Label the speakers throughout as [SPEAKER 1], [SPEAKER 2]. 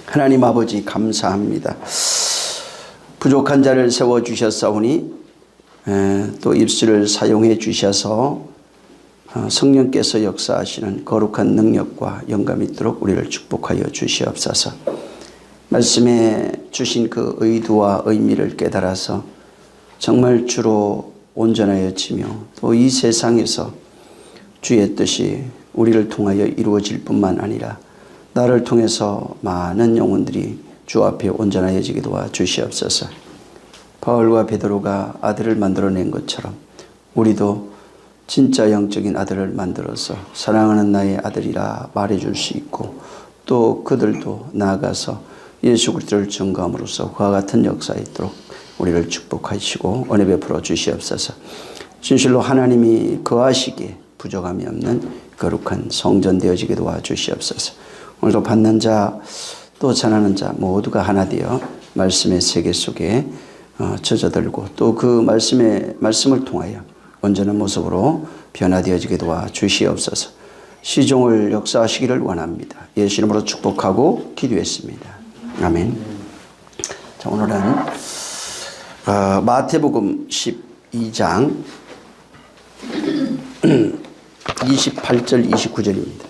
[SPEAKER 1] 하나님 아버지 감사합니다. 부족한 자를 세워주셨사오니 또 입술을 사용해 주셔서 성령께서 역사하시는 거룩한 능력과 영감이 있도록 우리를 축복하여 주시옵소서. 말씀에 주신 그 의도와 의미를 깨달아서 정말 주로 온전하여지며 또 이 세상에서 주의 뜻이 우리를 통하여 이루어질 뿐만 아니라 나를 통해서 많은 영혼들이 주 앞에 온전하여지게 도와 주시옵소서. 바울과 베드로가 아들을 만들어낸 것처럼 우리도 진짜 영적인 아들을 만들어서 사랑하는 나의 아들이라 말해줄 수 있고 또 그들도 나아가서 예수 그리스도를 증거함으로써 그와 같은 역사에 있도록 우리를 축복하시고 은혜 베풀어 주시옵소서. 진실로 하나님이 거하시기에 부족함이 없는 거룩한 성전 되어지게 도와 주시옵소서. 오늘도 받는 자 또 전하는 자 모두가 하나 되어 말씀의 세계 속에 젖어들고 또 그 말씀을 통하여 온전한 모습으로 변화되어지게 도와 주시옵소서. 시종을 역사하시기를 원합니다. 예수 이름으로 축복하고 기도했습니다. 아멘. 자, 오늘은 마태복음 12장 28절 29절입니다.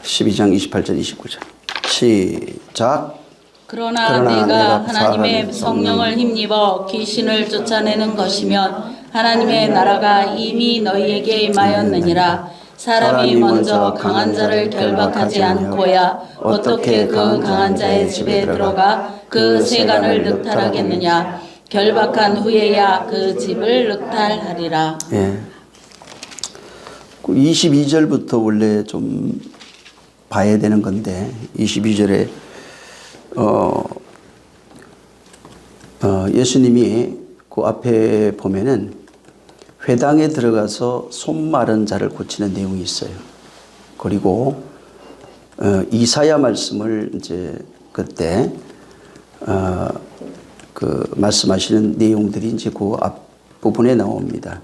[SPEAKER 1] 12장 28절 29절 시작.
[SPEAKER 2] 그러나 내가 하나님의 성령을 힘입어 귀신을 쫓아내는 것이면 하나님의 나라가 이미 너희에게 임하였느니라. 사람이 먼저 강한 자를 결박하지 않고야 어떻게 그 강한 자의 집에 들어가 그 세간을 늑탈하겠느냐. 결박한 후에야 그 집을 늑탈하리라.
[SPEAKER 1] 예. 22절부터 원래 좀 봐야 되는 건데 22절에 예수님이 그 앞에 보면은 회당에 들어가서 손 마른 자를 고치는 내용이 있어요. 그리고 이사야 말씀을 이제 그때 그 말씀하시는 내용들이 이제 그 앞부분에 나옵니다.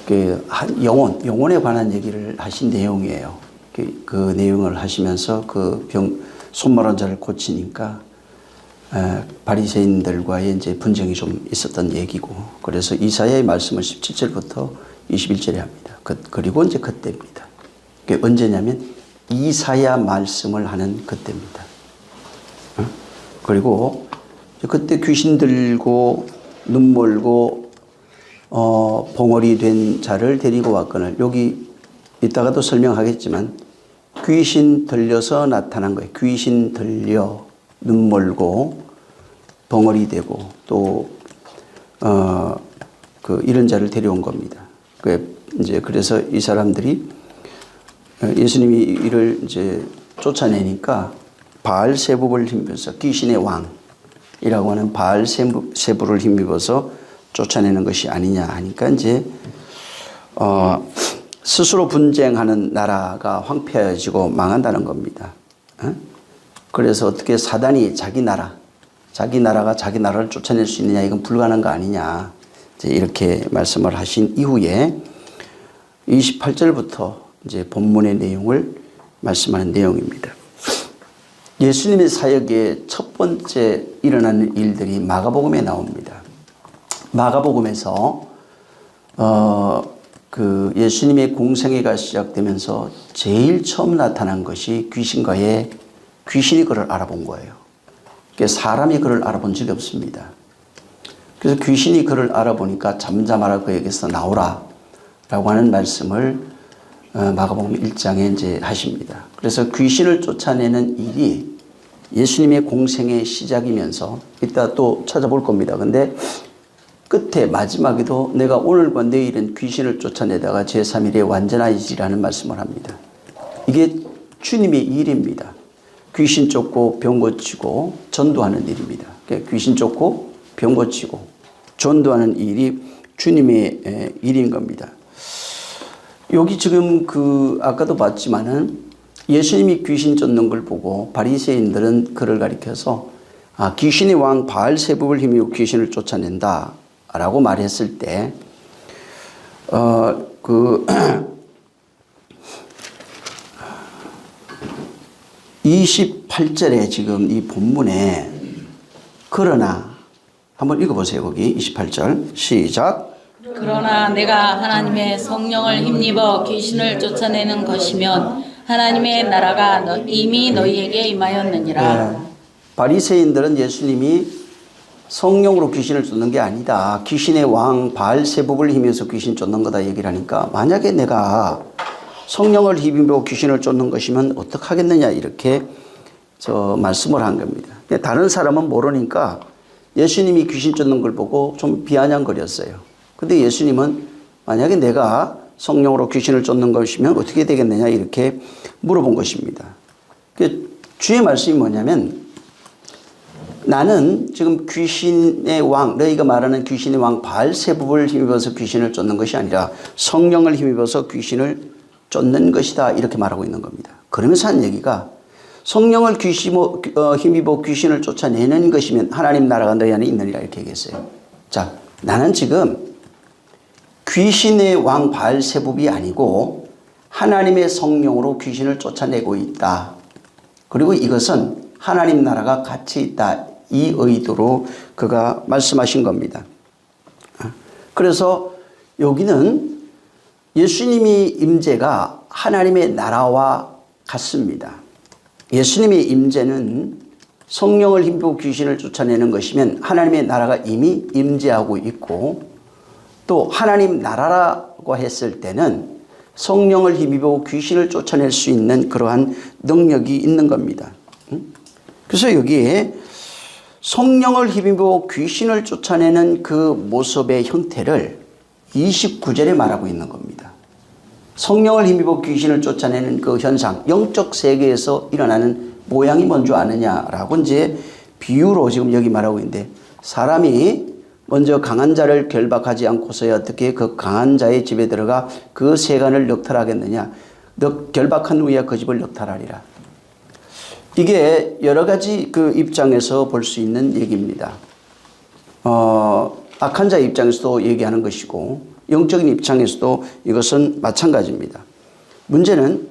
[SPEAKER 1] 그 영혼에 관한 얘기를 하신 내용이에요. 그 내용을 하시면서 그 손 마른 자를 고치니까 바리새인들과의 이제 분쟁이 좀 있었던 얘기고, 그래서 이사야의 말씀을 17절부터 21절에 합니다. 그리고 이제 그때입니다. 그게 언제냐면 이사야 말씀을 하는 그때입니다. 그리고 그때 귀신 들고 눈 멀고 봉어리 된 자를 데리고 왔거늘, 여기 이따가도 설명하겠지만 귀신 들려서 나타난 거예요. 귀신 들려 눈 멀고 벙어리 되고 또 이런 자를 데려온 겁니다. 그래서 이 사람들이 예수님이 이를 이제 쫓아내니까 바알세불을 힘입어서, 귀신의 왕이라고 하는 바알세불을 힘입어서 쫓아내는 것이 아니냐 하니까 이제 스스로 분쟁하는 나라가 황폐해지고 망한다는 겁니다. 그래서 어떻게 사단이 자기 나라가 자기 나라를 쫓아낼 수 있느냐, 이건 불가능한 거 아니냐, 이제 이렇게 말씀을 하신 이후에 28절부터 이제 본문의 내용을 말씀하는 내용입니다. 예수님의 사역의 첫 번째 일어나는 일들이 마가복음에 나옵니다. 마가복음에서 그 예수님의 공생애가 시작되면서 제일 처음 나타난 것이 귀신이 그를 알아본 거예요. 사람이 그를 알아본 적이 없습니다. 그래서 귀신이 그를 알아보니까 잠잠하라, 그에게서 나오라 라고 하는 말씀을 마가복음 1장에 이제 하십니다. 그래서 귀신을 쫓아내는 일이 예수님의 공생의 시작이면서 이따 또 찾아볼 겁니다. 근데 끝에 마지막에도 내가 오늘과 내일은 귀신을 쫓아내다가 제3일에 완전하리라는 말씀을 합니다. 이게 주님의 일입니다. 귀신 쫓고 병 고치고 전도하는 일입니다. 귀신 쫓고 병 고치고 전도하는 일이 주님의 일인 겁니다. 여기 지금 아까도 봤지만은 예수님이 귀신 쫓는 걸 보고 바리새인들은 그를 가리켜서 귀신의 왕 바알세불을 힘입어 귀신을 쫓아낸다 라고 말했을 때, 28절에 지금 이 본문에 그러나 한번 읽어보세요. 거기 28절 시작.
[SPEAKER 2] 그러나 내가 하나님의 성령을 힘입어 귀신을 쫓아내는 것이면 하나님의 나라가 이미 너희에게 임하였느니라.
[SPEAKER 1] 네. 바리새인들은 예수님이 성령으로 귀신을 쫓는 게 아니다. 귀신의 왕 바알세불을 힘입어서 귀신 쫓는 거다 얘기를 하니까 만약에 내가 성령을 힘입어 귀신을 쫓는 것이면 어떡하겠느냐 이렇게 말씀을 한 겁니다. 다른 사람은 모르니까 예수님이 귀신 쫓는 걸 보고 좀 비아냥거렸어요. 근데 예수님은 만약에 내가 성령으로 귀신을 쫓는 것이면 어떻게 되겠느냐 이렇게 물어본 것입니다. 주의 말씀이 뭐냐면 나는 지금 귀신의 왕, 너희가 말하는 귀신의 왕 바알세불을 힘입어서 귀신을 쫓는 것이 아니라 성령을 힘입어서 귀신을 쫓는 것이다 이렇게 말하고 있는 겁니다. 그러면서 한 얘기가 성령을 힘입어 귀신을 쫓아내는 것이면 하나님 나라가 너희 안에 있느니라 이렇게 얘기했어요. 자, 나는 지금 귀신의 왕 바알세불이 아니고 하나님의 성령으로 귀신을 쫓아내고 있다. 그리고 이것은 하나님 나라가 같이 있다. 이 의도로 그가 말씀하신 겁니다. 그래서 여기는 예수님의 임재가 하나님의 나라와 같습니다. 예수님의 임재는 성령을 힘입어 귀신을 쫓아내는 것이면 하나님의 나라가 이미 임재하고 있고 또 하나님 나라라고 했을 때는 성령을 힘입어 귀신을 쫓아낼 수 있는 그러한 능력이 있는 겁니다. 그래서 여기에 성령을 힘입어 귀신을 쫓아내는 그 모습의 형태를 29절에 말하고 있는 겁니다. 성령을 힘입어 귀신을 쫓아내는 그 현상, 영적 세계에서 일어나는 모양이 뭔지 아느냐라고 이제 비유로 지금 여기 말하고 있는데 사람이 먼저 강한 자를 결박하지 않고서야 어떻게 그 강한 자의 집에 들어가 그 세간을 넉탈하겠느냐. 결박한 후에 그 집을 넉탈하리라. 이게 여러 가지 그 입장에서 볼 수 있는 얘기입니다. 악한 자의 입장에서도 얘기하는 것이고 영적인 입장에서도 이것은 마찬가지입니다. 문제는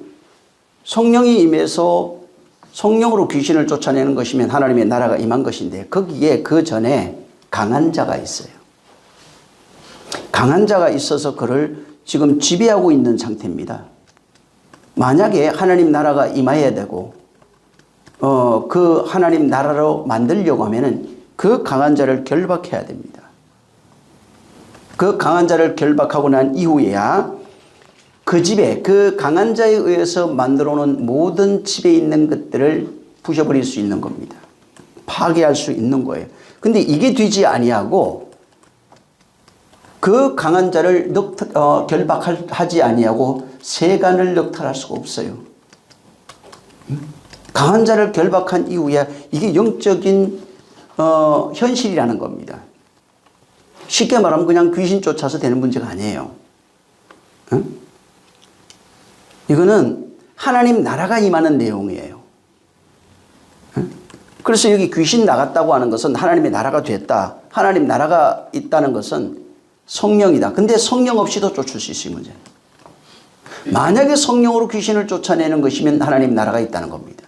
[SPEAKER 1] 성령이 임해서 성령으로 귀신을 쫓아내는 것이면 하나님의 나라가 임한 것인데 거기에 그 전에 강한 자가 있어요. 강한 자가 있어서 그를 지금 지배하고 있는 상태입니다. 만약에 하나님 나라가 임해야 되고 그 하나님 나라로 만들려고 하면은 그 강한 자를 결박해야 됩니다. 그 강한 자를 결박하고 난 이후에야 그 집에 그 강한 자에 의해서 만들어 놓은 모든 집에 있는 것들을 부셔버릴 수 있는 겁니다. 파괴할 수 있는 거예요. 근데 이게 되지 아니하고 그 강한 자를 결박하지 아니하고 세간을 넉탈할 수가 없어요. 강한 자를 결박한 이후에 이게 영적인 현실이라는 겁니다. 쉽게 말하면 그냥 귀신 쫓아서 되는 문제가 아니에요. 이거는 하나님 나라가 임하는 내용이에요. 그래서 여기 귀신 나갔다고 하는 것은 하나님의 나라가 됐다. 하나님 나라가 있다는 것은 성령이다. 근데 성령 없이도 쫓을 수 있어요, 문제는. 만약에 성령으로 귀신을 쫓아내는 것이면 하나님 나라가 있다는 겁니다.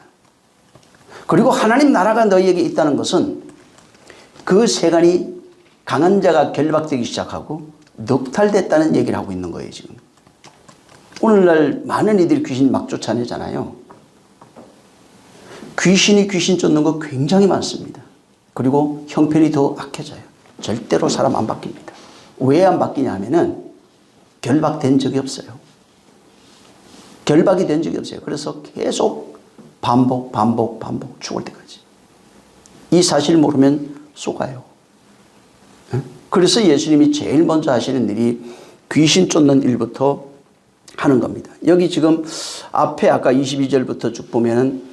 [SPEAKER 1] 그리고 하나님 나라가 너희에게 있다는 것은 그 세간이 강한 자가 결박되기 시작하고 넉탈됐다는 얘기를 하고 있는 거예요, 지금. 오늘날 많은 이들이 귀신 막 쫓아내잖아요. 귀신이 귀신 쫓는 거 굉장히 많습니다. 그리고 형편이 더 악해져요. 절대로 사람 안 바뀝니다. 왜 안 바뀌냐 하면은 결박된 적이 없어요. 결박이 된 적이 없어요. 그래서 계속 반복 죽을 때까지. 이 사실 모르면 속아요. 그래서 예수님이 제일 먼저 하시는 일이 귀신 쫓는 일부터 하는 겁니다. 여기 지금 앞에 아까 22절부터 쭉 보면은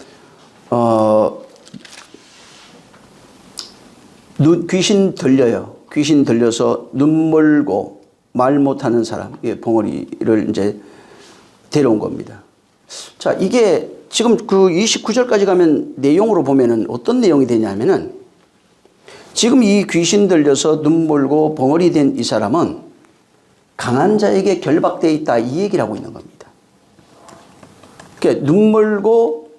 [SPEAKER 1] 귀신 들려요. 귀신 들려서 눈 멀고 말 못하는 사람, 봉어리를 이제 데려온 겁니다. 자, 이게 지금 그 29절까지 가면 내용으로 보면은 어떤 내용이 되냐면은 지금 이 귀신 들려서 눈물고 벙어리 된 이 사람은 강한 자에게 결박되어 있다, 이 얘기를 하고 있는 겁니다. 그러니까 눈물고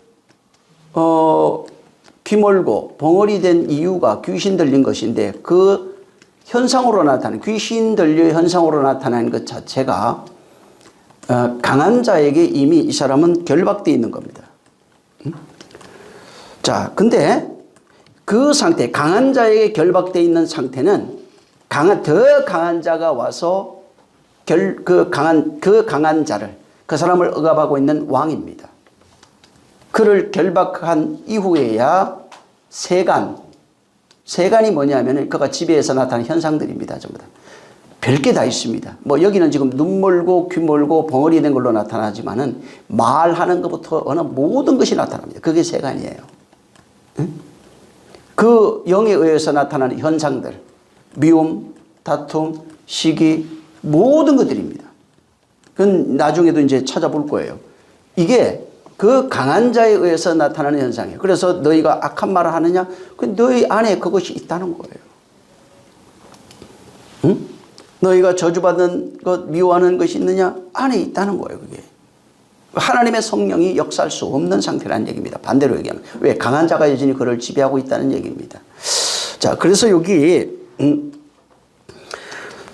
[SPEAKER 1] 귀멀고 벙어리 된 이유가 귀신 들린 것인데, 그 현상으로 나타나는, 귀신 들려 현상으로 나타나는 것 자체가 강한 자에게 이미 이 사람은 결박되어 있는 겁니다. 자, 근데 그 상태, 강한 자에게 결박되어 있는 상태는 더 강한 자가 와서 그 강한 자를, 그 사람을 억압하고 있는 왕입니다. 그를 결박한 이후에야 세간이 뭐냐면 그가 지배해서 나타나는 현상들입니다. 전부 다. 별게 다 있습니다. 뭐 여기는 지금 눈멀고 귀멀고 벙어리 된 걸로 나타나지만은 말하는 것부터 어느 모든 것이 나타납니다. 그게 세간이에요. 응? 그 영에 의해서 나타나는 현상들, 미움, 다툼, 시기, 모든 것들입니다. 그건 나중에도 이제 찾아볼 거예요. 이게 그 강한 자에 의해서 나타나는 현상이에요. 그래서 너희가 악한 말을 하느냐? 그 너희 안에 그것이 있다는 거예요. 응? 너희가 저주받은 것, 미워하는 것이 있느냐? 안에 있다는 거예요, 그게. 하나님의 성령이 역사할 수 없는 상태라는 얘기입니다. 반대로 얘기하면. 왜? 강한 자가 여전히 그를 지배하고 있다는 얘기입니다. 자, 그래서 여기,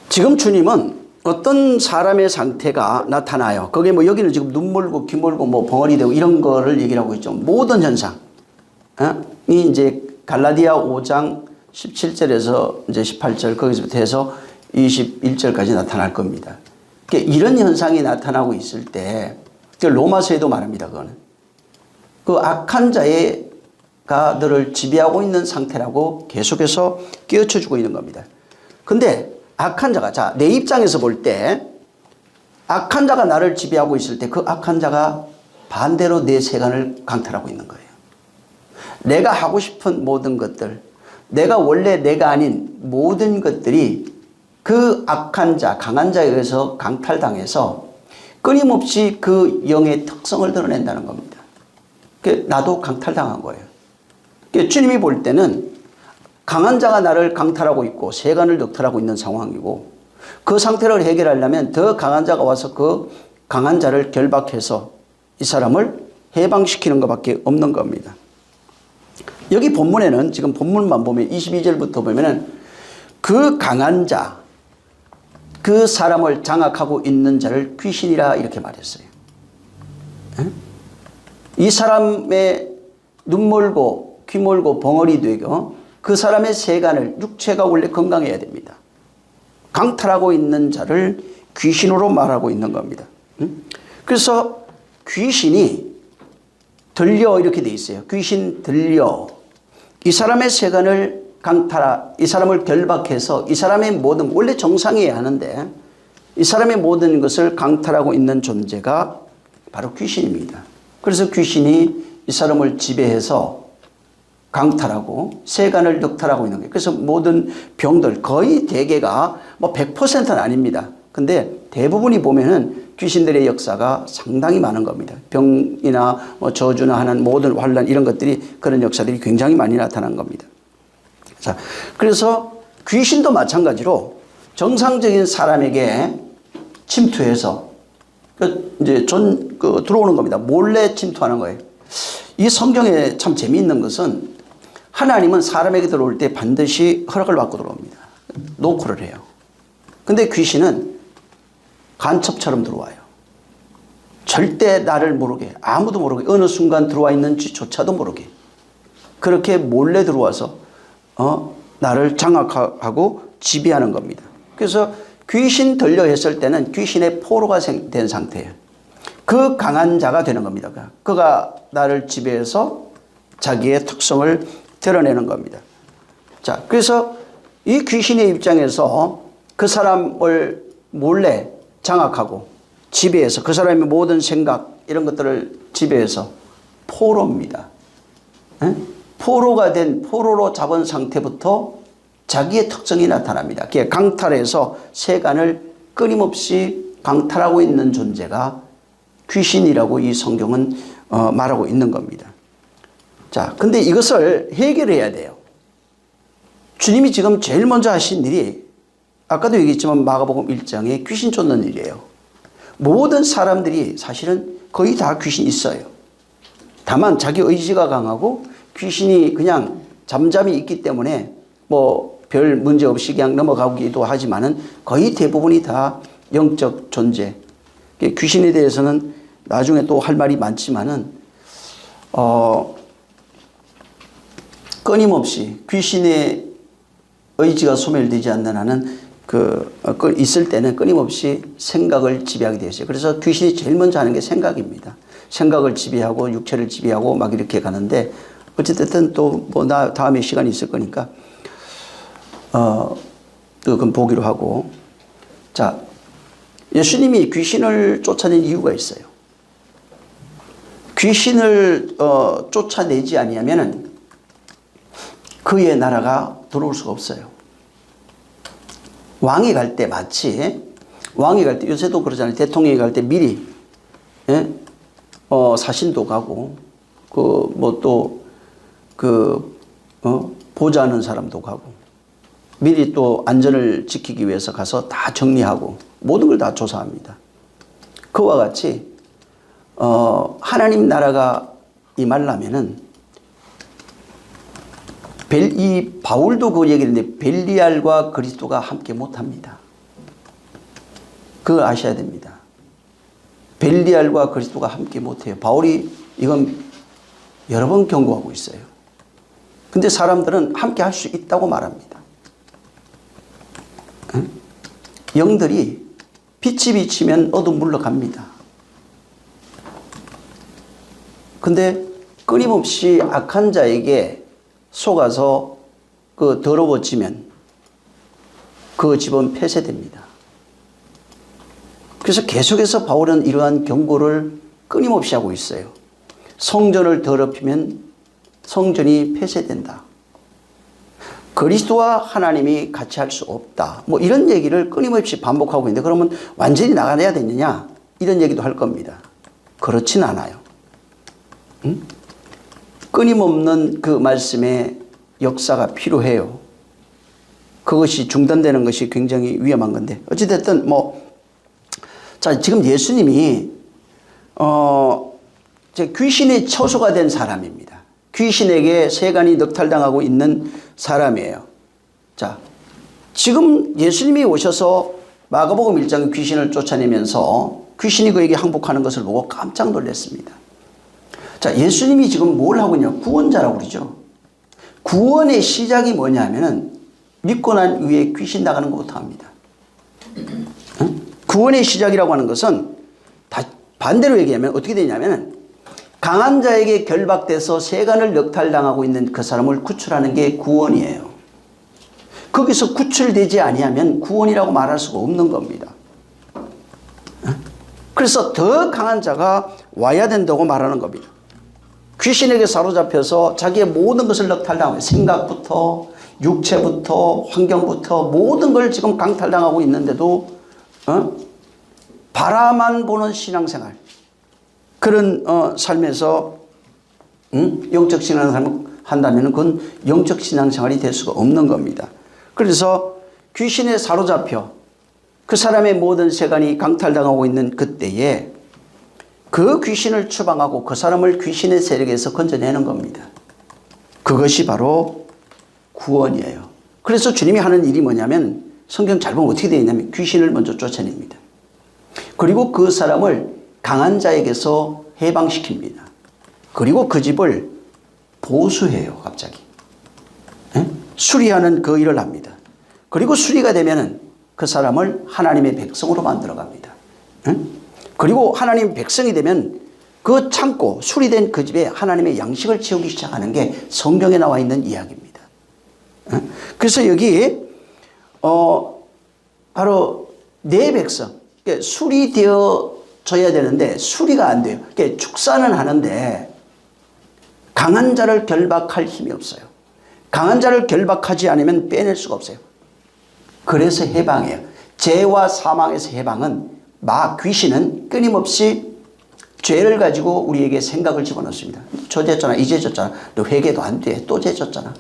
[SPEAKER 1] 지금 주님은 어떤 사람의 상태가 나타나요. 그게 뭐 여기는 지금 눈물고 귀물고 뭐 벙어리 되고 이런 거를 얘기를 하고 있죠. 모든 현상. 이 이제 갈라디아 5장 17절에서 이제 18절 거기서부터 해서 21절까지 나타날 겁니다. 그러니까 이런 현상이 나타나고 있을 때, 로마서에도 말합니다. 그거는 그 악한 자가 너를 지배하고 있는 상태라고 계속해서 깨우쳐 주고 있는 겁니다. 근데 악한 자가, 자, 내 입장에서 볼 때 악한 자가 나를 지배하고 있을 때 그 악한 자가 반대로 내 세간을 강탈하고 있는 거예요. 내가 하고 싶은 모든 것들, 내가 원래 내가 아닌 모든 것들이 그 악한 자, 강한 자에 의해서 강탈당해서 끊임없이 그 영의 특성을 드러낸다는 겁니다. 나도 강탈당한 거예요. 주님이 볼 때는 강한 자가 나를 강탈하고 있고 세간을 넉탈하고 있는 상황이고, 그 상태를 해결하려면 더 강한 자가 와서 그 강한 자를 결박해서 이 사람을 해방시키는 것밖에 없는 겁니다. 여기 본문에는, 지금 본문만 보면 22절부터 보면은 그 강한 자, 그 사람을 장악하고 있는 자를 귀신이라 이렇게 말했어요. 이 사람의 눈멀고 귀멀고 벙어리 되고 그 사람의 세간을, 육체가 원래 건강해야 됩니다. 강탈하고 있는 자를 귀신으로 말하고 있는 겁니다. 그래서 귀신이 들려 이렇게 돼 있어요. 귀신 들려. 이 사람의 세간을 이 사람을 결박해서 이 사람의 모든, 원래 정상이어야 하는데 이 사람의 모든 것을 강탈하고 있는 존재가 바로 귀신입니다. 그래서 귀신이 이 사람을 지배해서 강탈하고 세간을 넉탈하고 있는 거예요. 그래서 모든 병들, 거의 대개가 뭐 100%는 아닙니다. 근데 대부분이 보면은 귀신들의 역사가 상당히 많은 겁니다. 병이나 뭐 저주나 하는 모든 환란, 이런 것들이, 그런 역사들이 굉장히 많이 나타난 겁니다. 자, 그래서 귀신도 마찬가지로 정상적인 사람에게 침투해서 이제 들어오는 겁니다. 몰래 침투하는 거예요. 이 성경에 참 재미있는 것은 하나님은 사람에게 들어올 때 반드시 허락을 받고 들어옵니다. 노크를 해요. 근데 귀신은 간첩처럼 들어와요. 절대 나를 모르게, 아무도 모르게, 어느 순간 들어와 있는지조차도 모르게 그렇게 몰래 들어와서 나를 장악하고 지배하는 겁니다. 그래서 귀신 들려 했을 때는 귀신의 포로가 된 상태예요. 그 강한 자가 되는 겁니다. 그가 나를 지배해서 자기의 특성을 드러내는 겁니다. 자, 그래서 이 귀신의 입장에서 그 사람을 몰래 장악하고 지배해서 그 사람의 모든 생각, 이런 것들을 지배해서 포로입니다. 포로로 잡은 상태부터 자기의 특성이 나타납니다. 강탈해서 세간을 끊임없이 강탈하고 있는 존재가 귀신이라고 이 성경은 말하고 있는 겁니다. 자, 근데 이것을 해결해야 돼요. 주님이 지금 제일 먼저 하신 일이 아까도 얘기했지만 마가복음 1장에 귀신 쫓는 일이에요. 모든 사람들이 사실은 거의 다 귀신이 있어요. 다만 자기 의지가 강하고 귀신이 그냥 잠잠히 있기 때문에 뭐 별 문제 없이 그냥 넘어가기도 하지만은 거의 대부분이 다 영적 존재. 귀신에 대해서는 나중에 또 할 말이 많지만은 끊임없이 귀신의 의지가 소멸되지 않는 한은 있을 때는 끊임없이 생각을 지배하게 되어 있어요. 그래서 귀신이 제일 먼저 하는 게 생각입니다. 생각을 지배하고 육체를 지배하고 막 이렇게 가는데 어쨌든 또 뭐 나 다음에 시간이 있을 거니까 그건 보기로 하고. 자, 예수님이 귀신을 쫓아낸 이유가 있어요. 귀신을 쫓아내지 아니하면은 그의 나라가 들어올 수가 없어요. 왕이 갈 때 마치 왕이 갈 때 요새도 그러잖아요. 대통령이 갈 때 미리 사신도 가고 보좌하는 사람도 가고 미리 또 안전을 지키기 위해서 가서 다 정리하고 모든 걸 다 조사합니다. 그와 같이 하나님 나라가 임하려면은 이 바울도 그 얘기를 했는데 벨리알과 그리스도가 함께 못합니다. 그걸 아셔야 됩니다. 벨리알과 그리스도가 함께 못해요. 바울이 이건 여러 번 경고하고 있어요. 근데 사람들은 함께 할 수 있다고 말합니다. 영들이 빛이 비치면 어둠 물러갑니다. 근데 끊임없이 악한 자에게 속아서 더러워지면 그 집은 폐쇄됩니다. 그래서 계속해서 바울은 이러한 경고를 끊임없이 하고 있어요. 성전을 더럽히면 성전이 폐쇄된다. 그리스도와 하나님이 같이 할 수 없다. 뭐 이런 얘기를 끊임없이 반복하고 있는데 그러면 완전히 나가야 되느냐? 이런 얘기도 할 겁니다. 그렇진 않아요. 끊임없는 그 말씀의 역사가 필요해요. 그것이 중단되는 것이 굉장히 위험한 건데 어찌됐든 자, 지금 예수님이 귀신의 처소가 된 사람입니다. 귀신에게 세간이 넉탈당하고 있는 사람이에요. 자, 지금 예수님이 오셔서 마가복음 1장에 귀신을 쫓아내면서 귀신이 그에게 항복하는 것을 보고 깜짝 놀랐습니다. 자, 예수님이 지금 뭘 하고 있냐? 구원자라고 그러죠. 구원의 시작이 뭐냐면은 믿고 난 후에 귀신 나가는 것부터 합니다. 구원의 시작이라고 하는 것은 반대로 얘기하면 어떻게 되냐면 강한 자에게 결박돼서 세간을 넉탈당하고 있는 그 사람을 구출하는 게 구원이에요. 거기서 구출되지 아니하면 구원이라고 말할 수가 없는 겁니다. 그래서 더 강한 자가 와야 된다고 말하는 겁니다. 귀신에게 사로잡혀서 자기의 모든 것을 넉탈당하고 생각부터 육체부터 환경부터 모든 걸 지금 강탈당하고 있는데도 바라만 보는 신앙생활 그런 삶에서 영적 신앙생활을 한다면 그건 영적 신앙생활이 될 수가 없는 겁니다. 그래서 귀신에 사로잡혀 그 사람의 모든 세간이 강탈당하고 있는 그때에 그 귀신을 추방하고 그 사람을 귀신의 세력에서 건져내는 겁니다. 그것이 바로 구원이에요. 그래서 주님이 하는 일이 뭐냐면 성경 잘 보면 어떻게 되어 있냐면 귀신을 먼저 쫓아냅니다. 그리고 그 사람을 강한 자에게서 해방시킵니다. 그리고 그 집을 보수해요. 갑자기 수리하는 그 일을 합니다. 그리고 수리가 되면은 그 사람을 하나님의 백성으로 만들어 갑니다. 그리고 하나님 백성이 되면 그 창고 수리된 그 집에 하나님의 양식을 채우기 시작하는 게 성경에 나와 있는 이야기입니다. 그래서 여기 바로 내 백성 수리되어져야 되는데 수리가 안 돼요. 축사는 하는데 강한 자를 결박할 힘이 없어요. 강한 자를 결박하지 않으면 빼낼 수가 없어요. 그래서 해방이에요. 죄와 사망에서 해방은 귀신은 끊임없이 죄를 가지고 우리에게 생각을 집어넣습니다. 저 죄졌잖아, 이제 졌잖아, 너 회개도 안 돼, 또 죄졌잖아.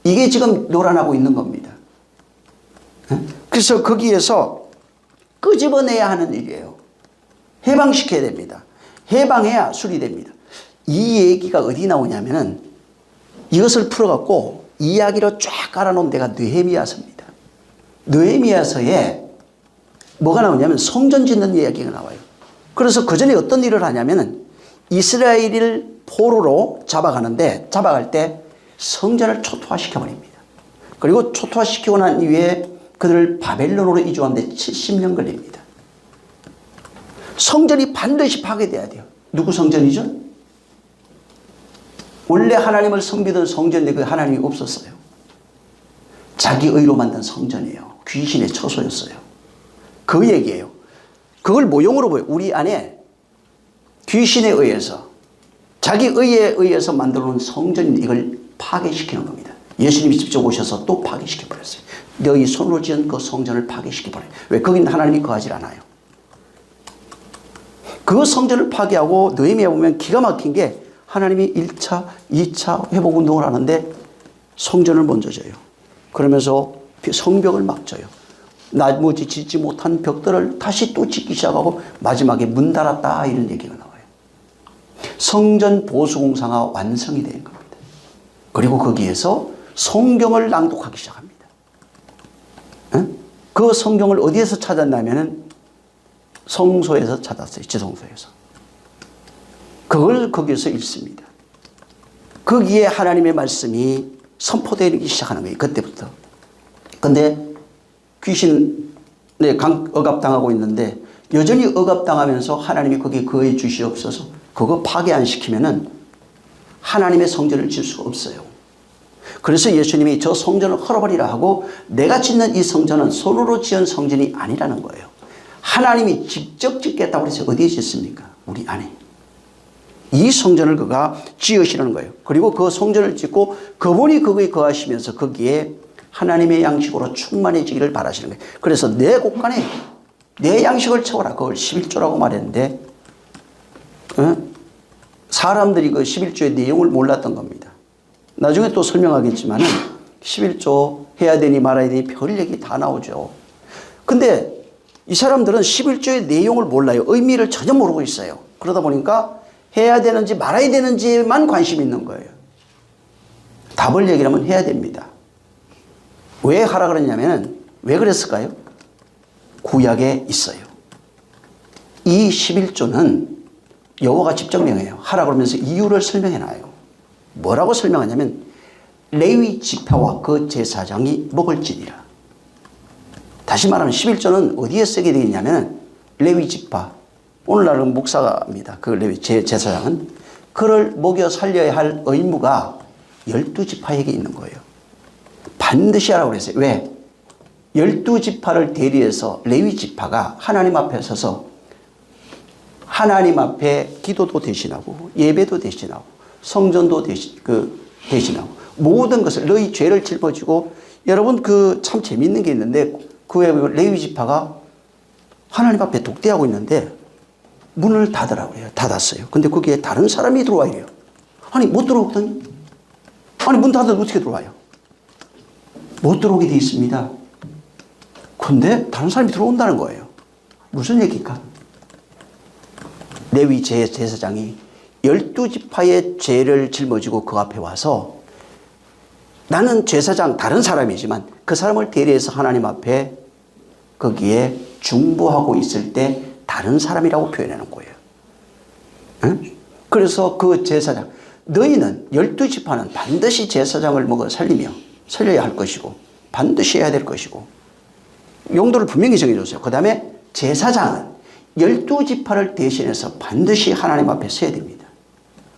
[SPEAKER 1] 이게 지금 노란하고 있는 겁니다. 그래서 거기에서 끄집어내야 하는 일이에요. 해방시켜야 됩니다. 해방해야 수리됩니다. 이 얘기가 어디 나오냐면은 이것을 풀어갖고 이야기로 쫙 깔아놓은 데가 느헤미야서입니다. 느헤미야서에 뭐가 나오냐면 성전 짓는 이야기가 나와요. 그래서 그 전에 어떤 일을 하냐면은 이스라엘을 포로로 잡아갈 때 성전을 초토화시켜버립니다. 그리고 초토화시키고 난 이후에 그들을 바벨론으로 이주하는데 70년 걸립니다. 성전이 반드시 파괴돼야 돼요. 누구 성전이죠? 원래 하나님을 섬기던 성전인데 그 하나님이 없었어요. 자기 의로 만든 성전이에요. 귀신의 처소였어요. 그 얘기예요. 그걸 모형으로 보여요. 우리 안에 귀신에 의해서 자기 의에 의해서 만들어 놓은 성전인 이걸 파괴시키는 겁니다. 예수님이 직접 오셔서 또 파괴시켜버렸어요. 너희 손으로 지은 그 성전을 파괴시켜버려요. 왜? 거긴 하나님이 거하지 않아요. 그 성전을 파괴하고 느헤미야 보면 기가 막힌 게 하나님이 1차, 2차 회복운동을 하는데 성전을 먼저 져요. 그러면서 성벽을 막 져요. 나머지 짓지 못한 벽들을 다시 또 짓기 시작하고 마지막에 문 닫았다 이런 얘기가 나와요. 성전 보수공사가 완성이 된 겁니다. 그리고 거기에서 성경을 낭독하기 시작합니다. 그 성경을 어디에서 찾았냐면은 성소에서 찾았어요. 지성소에서. 그걸 거기에서 읽습니다. 거기에 하나님의 말씀이 선포되기 시작하는 거예요. 그때부터. 근데 귀신에 억압당하고 있는데 여전히 억압당하면서 하나님이 거기에 거해 주시옵소서 그거 파괴 안 시키면은 하나님의 성전을 질 수가 없어요. 그래서 예수님이 저 성전을 헐어버리라 하고 내가 짓는 이 성전은 손으로 지은 성전이 아니라는 거예요. 하나님이 직접 짓겠다고 해서 어디에 짓습니까? 우리 안에. 이 성전을 그가 지으시라는 거예요. 그리고 그 성전을 짓고 그분이 거기에 거하시면서 거기에 하나님의 양식으로 충만해지기를 바라시는 거예요. 그래서 내 곳간에 내 양식을 채워라. 그걸 11조라고 말했는데 사람들이 그 11조의 내용을 몰랐던 겁니다. 나중에 또 설명하겠지만은 11조 해야 되니 말아야 되니 별 얘기 다 나오죠. 근데 이 사람들은 11조의 내용을 몰라요. 의미를 전혀 모르고 있어요. 그러다 보니까 해야 되는지 말아야 되는지만 관심이 있는 거예요. 답을 얘기하면 해야 됩니다. 왜 하라 그랬냐면 왜 그랬을까요? 구약에 있어요. 이 11조는 여호와가 직접 명해요. 하라 그러면서 이유를 설명해 놔요. 뭐라고 설명하냐면 레위 지파와 그 제사장이 먹을지니라. 다시 말하면 11조는 어디에 쓰게 되어 있냐면 레위 지파, 오늘날은 목사입니다. 그 레위 제사장은 그를 먹여 살려야 할 의무가 12지파에게 있는 거예요. 반드시 하라고 그랬어요. 왜? 12지파를 대리해서 레위 지파가 하나님 앞에 서서 하나님 앞에 기도도 대신하고 예배도 대신하고 성전도 대신하고 모든 것을 너희 죄를 짊어지고 여러분 참 재밌는 게 있는데 그 외에 레위 지파가 하나님 앞에 독대하고 있는데 문을 닫으라고 해요. 닫았어요. 근데 거기에 다른 사람이 들어와요. 아니 못 들어오거든요. 아니 문 닫아도 어떻게 들어와요? 못 들어오게 돼 있습니다. 근데 다른 사람이 들어온다는 거예요. 무슨 얘기일까? 레위 제사장이 12지파의 죄를 짊어지고 그 앞에 와서 나는 제사장 다른 사람이지만 그 사람을 대리해서 하나님 앞에 거기에 중보하고 있을 때 다른 사람이라고 표현하는 거예요. 응? 그래서 그 제사장 너희는 12지파는 반드시 제사장을 먹어 살려야 할 것이고 반드시 해야 될 것이고 용도를 분명히 정해줬어요. 그 다음에 제사장은 12지파를 대신해서 반드시 하나님 앞에 서야 됩니다.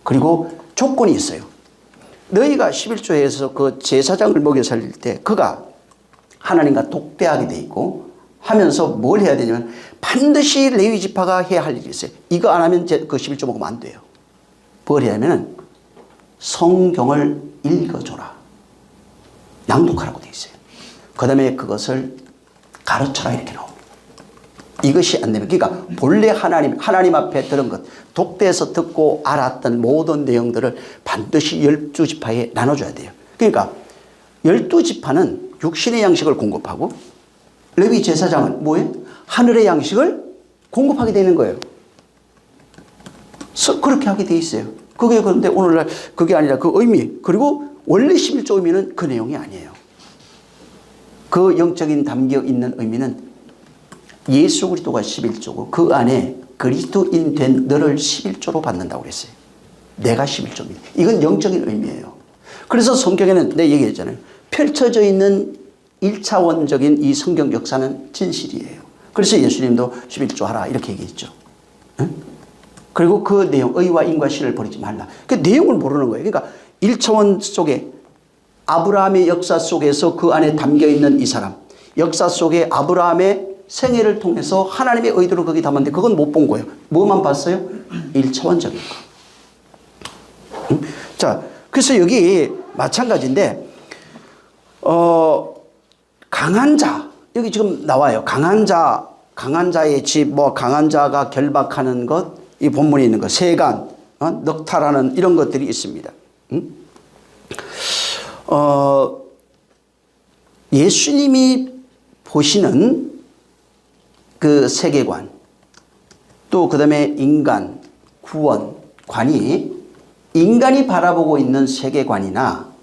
[SPEAKER 1] 그리고 조건이 있어요. 너희가 11조에서 그 제사장을 먹여 살릴 때 그가 하나님과 독대하게 돼 있고 하면서 뭘 해야 되냐면 반드시 레위 지파가 해야 할 일이 있어요. 이거 안 하면 그 11조 먹으면 안 돼요. 뭘 해야 하면은 성경을 읽어줘라. 낭독하라고 돼 있어요. 그 다음에 그것을 가르쳐라 이렇게 나옵니다. 이것이 안 되면 그러니까 본래 하나님 앞에 들은 것 독대에서 듣고 알았던 모든 내용들을 반드시 12지파에 나눠줘야 돼요. 그러니까 12지파는 육신의 양식을 공급하고 레위 제사장은 뭐예요? 하늘의 양식을 공급하게 되는 거예요. 그렇게 하게 돼 있어요. 그게 그런데 오늘날 그게 아니라 그 의미, 그리고 원래 11조 의미는 그 내용이 아니에요. 그 영적인 담겨 있는 의미는 예수 그리스도가 11조고 그 안에 그리스도인 된 너를 11조로 받는다고 그랬어요. 내가 11조입니다. 이건 영적인 의미예요. 그래서 성경에는 내가 얘기했잖아요. 펼쳐져 있는 1차원적인 이 성경 역사는 진실이에요. 그래서 예수님도 11조 하라 이렇게 얘기했죠. 응? 그리고 그 내용, 의와 인과 실을 버리지 말라. 그 내용을 모르는 거예요. 그러니까 1차원 속에 아브라함의 역사 속에서 그 안에 담겨 있는 이 사람, 역사 속에 아브라함의 생애를 통해서 하나님의 의도를 거기 담았는데 그건 못 본 거예요. 뭐만 봤어요? 1차원적인 거. 응? 자, 그래서 여기 마찬가지인데, 강한 자, 여기 지금 나와요. 강한 자의 집, 강한 자가 결박하는 것, 이 본문에 있는 것, 세간, 넉타라는 이런 것들이 있습니다. 예수님이 보시는 그 세계관, 또 그 다음에 인간, 구원, 관이 인간이 바라보고 있는 세계관이나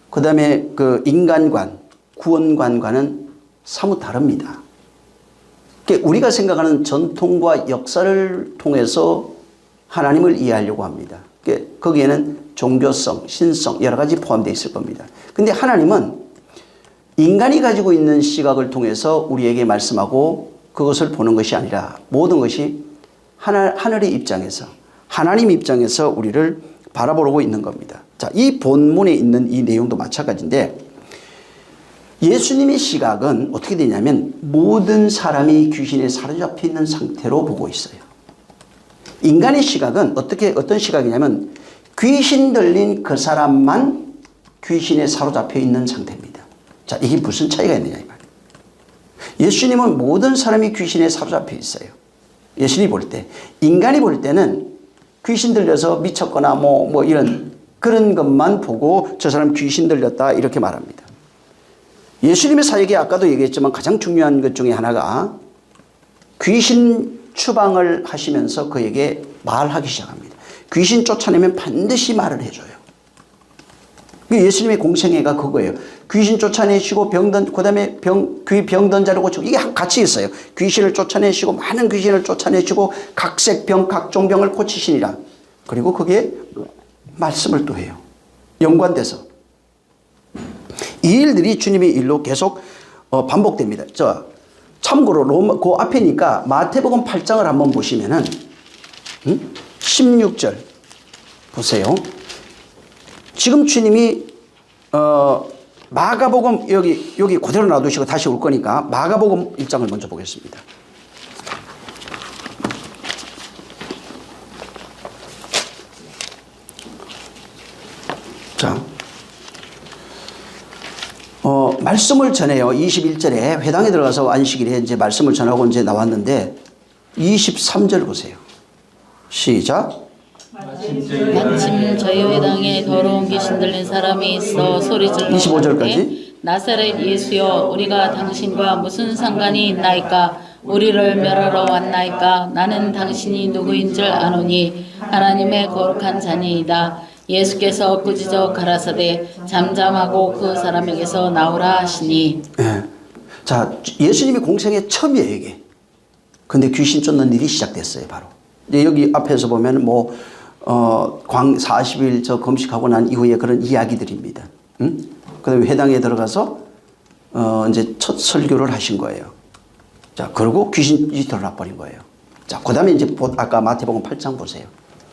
[SPEAKER 1] 그 다음에 그 인간관, 구원관과는 사뭇 다릅니다. 우리가 생각하는 전통과 역사를 통해서 하나님을 이해하려고 합니다. 거기에는 종교성, 신성 여러 가지 포함되어 있을 겁니다. 근데 하나님은 인간이 가지고 있는 시각을 통해서 우리에게 말씀하고 그것을 보는 것이 아니라 모든 것이 하늘의 입장에서 하나님 입장에서 우리를 바라보고 있는 겁니다. 자, 이 본문에 있는 이 내용도 마찬가지인데 예수님의 시각은 어떻게 되냐면 모든 사람이 귀신에 사로잡혀 있는 상태로 보고 있어요. 인간의 시각은 어떤 시각이냐면 귀신 들린 그 사람만 귀신에 사로잡혀 있는 상태입니다. 자, 이게 무슨 차이가 있느냐 이 말이에요. 예수님은 모든 사람이 귀신에 사로잡혀 있어요. 예수님이 볼 때. 인간이 볼 때는 귀신 들려서 미쳤거나 이런 그런 것만 보고 저 사람 귀신 들렸다 이렇게 말합니다. 예수님의 사역에 아까도 얘기했지만 가장 중요한 것 중에 하나가 귀신 추방을 하시면서 그에게 말하기 시작합니다. 귀신 쫓아내면 반드시 말을 해줘요. 예수님의 공생애가 그거예요. 귀신 쫓아내시고 그다음에 병든 자를 고치고 이게 같이 있어요. 귀신을 쫓아내시고 많은 귀신을 쫓아내시고 각색병 각종 병을 고치시니라. 그리고 그게 말씀을 또 해요. 연관돼서 이 일들이 주님의 일로 계속 반복됩니다. 참고로 그 앞에니까 마태복음 8장을 한번 보시면은 16절 보세요. 지금 주님이 마가복음 여기 그대로 놔두시고 다시 올 거니까 마가복음 1장을 먼저 보겠습니다. 자, 말씀을 전해요. 21절에 회당에 들어가서 안식일에 이제 말씀을 전하고 이제 나왔는데 23절 보세요. 시작.
[SPEAKER 2] 마침 저희 회당에 더러운 귀신 들린 사람이 있어 소리질러
[SPEAKER 1] 25절까지.
[SPEAKER 2] 나사렛 예수여, 우리가 당신과 무슨 상관이 있나이까? 우리를 멸하러 왔나이까? 나는 당신이 누구인 줄 아노니 하나님의 거룩한 자니이다. 예수께서 꾸짖어 가라사대 잠잠하고 그 사람에게서 나오라 하시니.
[SPEAKER 1] 네. 자, 예수님이 공생의 처음이에요 이게. 근데 귀신 쫓는 일이 시작됐어요 바로. 여기 앞에서 보면 40일 저 검식하고 난 이후에 그런 이야기들입니다. 응? 그다음에 회당에 들어가서 이제 첫 설교를 하신 거예요. 자, 그리고 귀신이 드러나 버린 거예요. 자, 그다음에 이제 아까 마태복음 8장 보세요.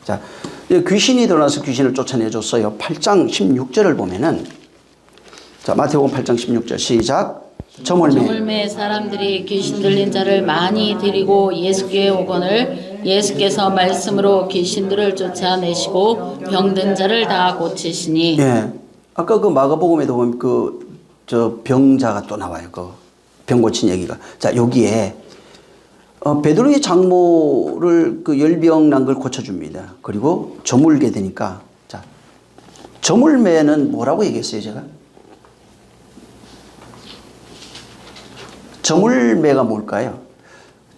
[SPEAKER 1] 자, 귀신이 드러나서 귀신을 쫓아내줬어요. 8장 16절을 보면은 자, 마태복음 8장 16절 시작. 저물매
[SPEAKER 2] 사람들이 귀신 들린 자를 많이 데리고 예수께 오거늘 예수께서 말씀으로 귀신들을 쫓아내시고 병든 자를 다 고치시니.
[SPEAKER 1] 예. 아까 그 마가복음에도 보면 저 병자가 또 나와요. 그 병 고친 얘기가. 자, 여기에 베드로의 장모를 그 열병 난 걸 고쳐줍니다. 그리고 저물게 되니까 자, 저물매는 뭐라고 얘기했어요 제가? 저물매가 뭘까요?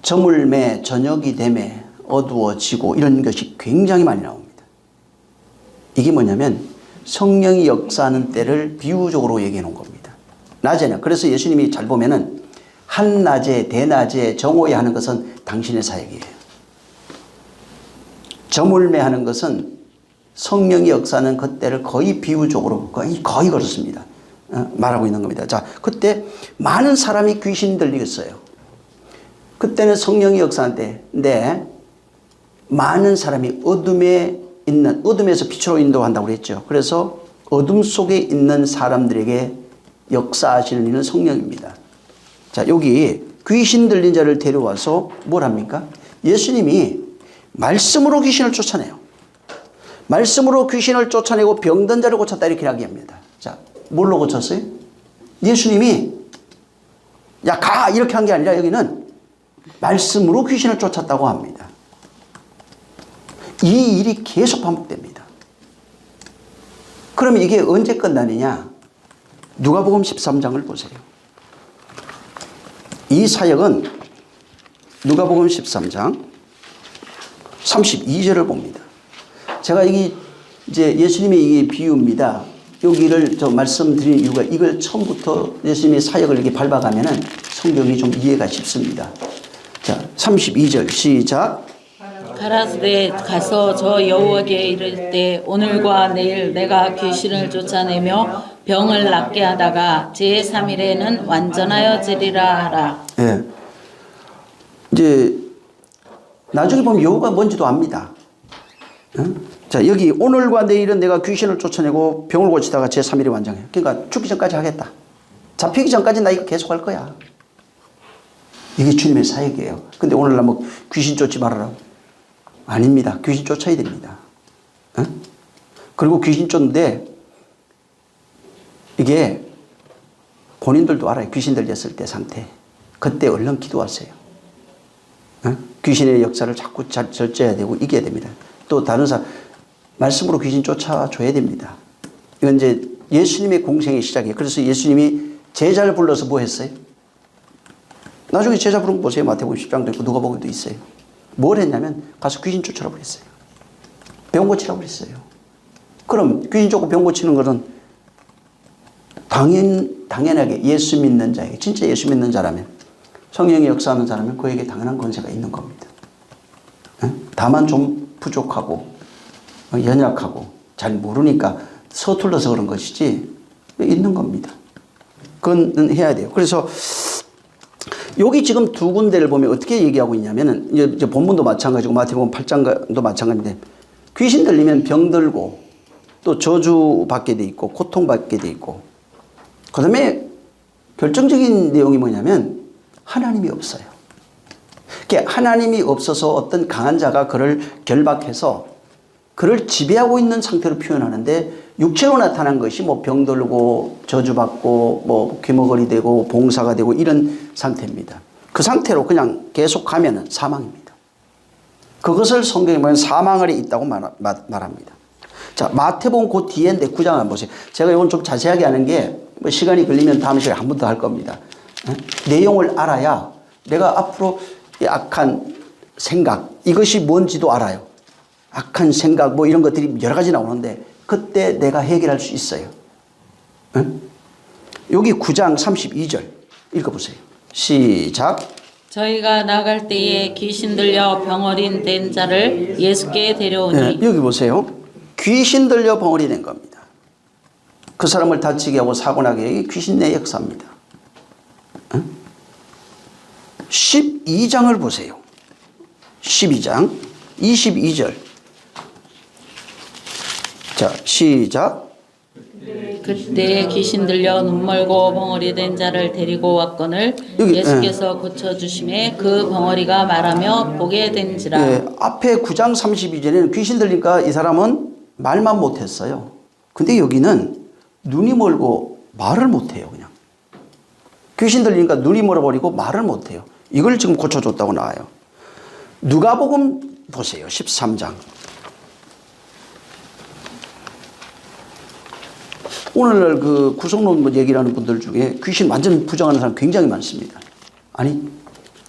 [SPEAKER 1] 저물매, 저녁이 되매, 어두워지고 이런 것이 굉장히 많이 나옵니다. 이게 뭐냐면 성령이 역사하는 때를 비유적으로 얘기해 놓은 겁니다. 낮에는, 그래서 예수님이 잘 보면은 한낮에, 대낮에 정오에 하는 것은 당신의 사역이에요. 저물매 하는 것은 성령이 역사하는 그때를 거의 비유적으로 거의 그렇습니다. 말하고 있는 겁니다. 자, 그때 많은 사람이 귀신 들리겠어요. 그때는 성령이 역사하는 때인데 많은 사람이 어둠에서 빛으로 인도한다고 그랬죠. 그래서 어둠 속에 있는 사람들에게 역사하시는 이는 성령입니다. 자, 여기 귀신 들린 자를 데려와서 뭘 합니까? 예수님이 말씀으로 귀신을 쫓아내요. 말씀으로 귀신을 쫓아내고 병든 자를 고쳤다 이렇게 이야기합니다. 자, 뭘로 고쳤어요? 예수님이 야, 가! 이렇게 한 게 아니라 여기는 말씀으로 귀신을 쫓았다고 합니다. 이 일이 계속 반복됩니다. 그러면 이게 언제 끝나느냐? 누가복음 13장을 보세요. 이 사역은 누가복음 13장 32절을 봅니다. 제가 이게 이제 예수님의 이게 비유입니다. 여기를 저 말씀드린 이유가 이걸 처음부터 예수님의 사역을 이렇게 밟아가면은 성경이 좀 이해가 쉽습니다. 자, 32절 시작.
[SPEAKER 2] 가라사대 가서 저 여호와께 이를 때 오늘과 내일 내가 귀신을 쫓아내며 병을 낫게 하다가 제3일에는 완전하여지리라 하라.
[SPEAKER 1] 예. 이제 나중에 보면 여호가 뭔지도 압니다. 자, 여기 오늘과 내일은 내가 귀신을 쫓아내고 병을 고치다가 제3일에 완전해. 그러니까 죽기 전까지 하겠다. 잡히기 전까지 나 이거 계속 할 거야. 이게 주님의 사역이에요. 근데 오늘날 뭐 귀신 쫓지 말아라. 아닙니다. 귀신 쫓아야 됩니다. 그리고 귀신 쫓는데 이게 본인들도 알아요. 귀신 들렸을 때 상태. 그때 얼른 기도하세요. 귀신의 역사를 자꾸 잘 절제해야 되고 이겨야 됩니다. 또 다른 사람 말씀으로 귀신 쫓아줘야 됩니다. 이건 이제 예수님의 공생의 시작이에요. 그래서 예수님이 제자를 불러서 뭐 했어요? 나중에 제자 부른 거 보세요. 마태복음 10장도 있고 누가복음도 있어요. 뭘 했냐면 가서 귀신 쫓으라고 그랬어요. 병 고치라고 그랬어요. 그럼 귀신 쫓고 병 고치는 것은 당연하게 예수 믿는 자에게, 진짜 예수 믿는 자라면, 성령의 역사하는 자라면 그에게 당연한 권세가 있는 겁니다. 다만 좀 부족하고 연약하고 잘 모르니까 서툴러서 그런 것이지 있는 겁니다. 그건 해야 돼요. 그래서 여기 지금 두 군데를 보면 어떻게 얘기하고 있냐면은 이제 본문도 마찬가지고 마태복음 8장도 마찬가지인데 귀신 들리면 병들고 또 저주 받게 돼 있고 고통 받게 돼 있고 그다음에 결정적인 내용이 뭐냐면 하나님이 없어요. 하나님이 없어서 어떤 강한 자가 그를 결박해서 그를 지배하고 있는 상태로 표현하는데 육체로 나타난 것이 뭐 병들고 저주받고 뭐 귀머거리 되고 봉사가 되고 이런 상태입니다. 그 상태로 그냥 계속 가면은 사망입니다. 그것을 성경에 보면 사망 아래 있다고 말합니다. 자, 마태복음 그 뒤에인데 9장 한번 보세요. 제가 이건 좀 자세하게 하는 게 뭐 시간이 걸리면 다음 시간에 한 번 더 할 겁니다. 내용을 알아야 내가 앞으로 이 악한 생각 이것이 뭔지도 알아요. 악한 생각 뭐 이런 것들이 여러 가지 나오는데 그때 내가 해결할 수 있어요. 여기 9장 32절 읽어보세요. 시작.
[SPEAKER 2] 저희가 나갈 때에 귀신 들려 병어린 된 자를 예수께 데려오니.
[SPEAKER 1] 네, 여기 보세요. 귀신 들려 병어리 된 겁니다. 그 사람을 다치게 하고 사고나게 하기 귀신 내 역사입니다. 12장을 보세요. 12장 22절. 자, 시작.
[SPEAKER 2] 그때 귀신 들려 눈멀고 벙어리 된 자를 데리고 왔거늘
[SPEAKER 1] 여기,
[SPEAKER 2] 예수께서 고쳐주심에 그 벙어리가 말하며 보게 된지라.
[SPEAKER 1] 예, 앞에 9장 32절에는 귀신 들리니까 이 사람은 말만 못했어요. 근데 여기는 눈이 멀고 말을 못해요. 그냥 귀신 들리니까 눈이 멀어버리고 말을 못해요. 이걸 지금 고쳐줬다고 나와요. 누가복음 보세요. 13장. 오늘날 그 구속론 얘기를 하는 분들 중에 귀신 완전 부정하는 사람 굉장히 많습니다. 아니,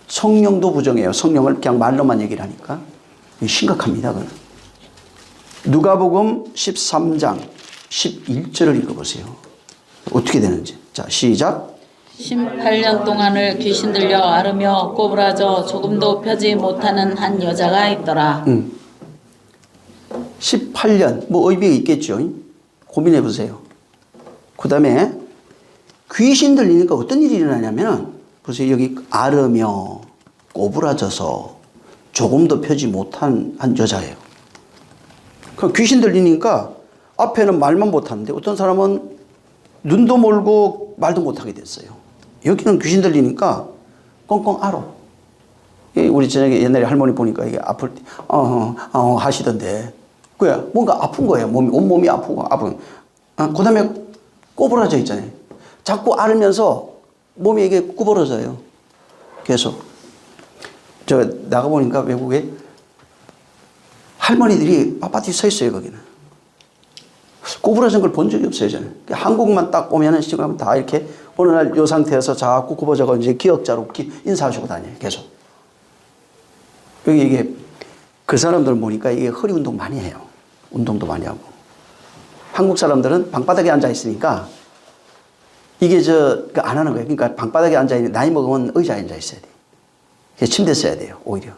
[SPEAKER 1] 성령도 부정해요. 성령을 그냥 말로만 얘기를 하니까. 심각합니다. 그건. 누가복음 13장 11절을 읽어보세요. 어떻게 되는지. 자, 시작.
[SPEAKER 2] 18년 동안을 귀신 들려 앓으며 꼬부라져 조금도 펴지 못하는 한 여자가 있더라.
[SPEAKER 1] 18년, 뭐 의미가 있겠죠. 고민해 보세요. 그 다음에 귀신 들리니까 어떤 일이 일어나냐면, 보세요. 여기 앓으며 꼬부라져서 조금도 펴지 못한 한 여자예요. 그 귀신 들리니까 앞에는 말만 못하는데 어떤 사람은 눈도 멀고 말도 못하게 됐어요. 여기는 귀신 들리니까 꽁꽁 앓어. 우리 저녁에 옛날에 할머니 보니까 이게 아플 때 하시던데, 그야 뭔가 아픈 거예요. 몸이, 온몸이 아프고 아픈. 그 다음에 꼬부라져 있잖아요. 자꾸 앓으면서 몸이 이게 구부러져요. 계속. 저 나가보니까 외국에 할머니들이 빳빳이 서 있어요, 거기는. 구부러진 걸 본 적이 없어요, 저는. 한국만 딱 오면은 지금 다 이렇게 어느 날 이 상태에서 자꾸 굽어져가 이제 기억자로 인사하시고 다녀요, 계속. 여기 이게 그 사람들 보니까 이게 허리 운동 많이 해요. 운동도 많이 하고. 한국 사람들은 방바닥에 앉아 있으니까 이게 안 하는 거예요. 그러니까 방바닥에 앉아 있는, 나이 먹으면 의자에 앉아 있어야 돼요. 침대 써야 돼요, 오히려.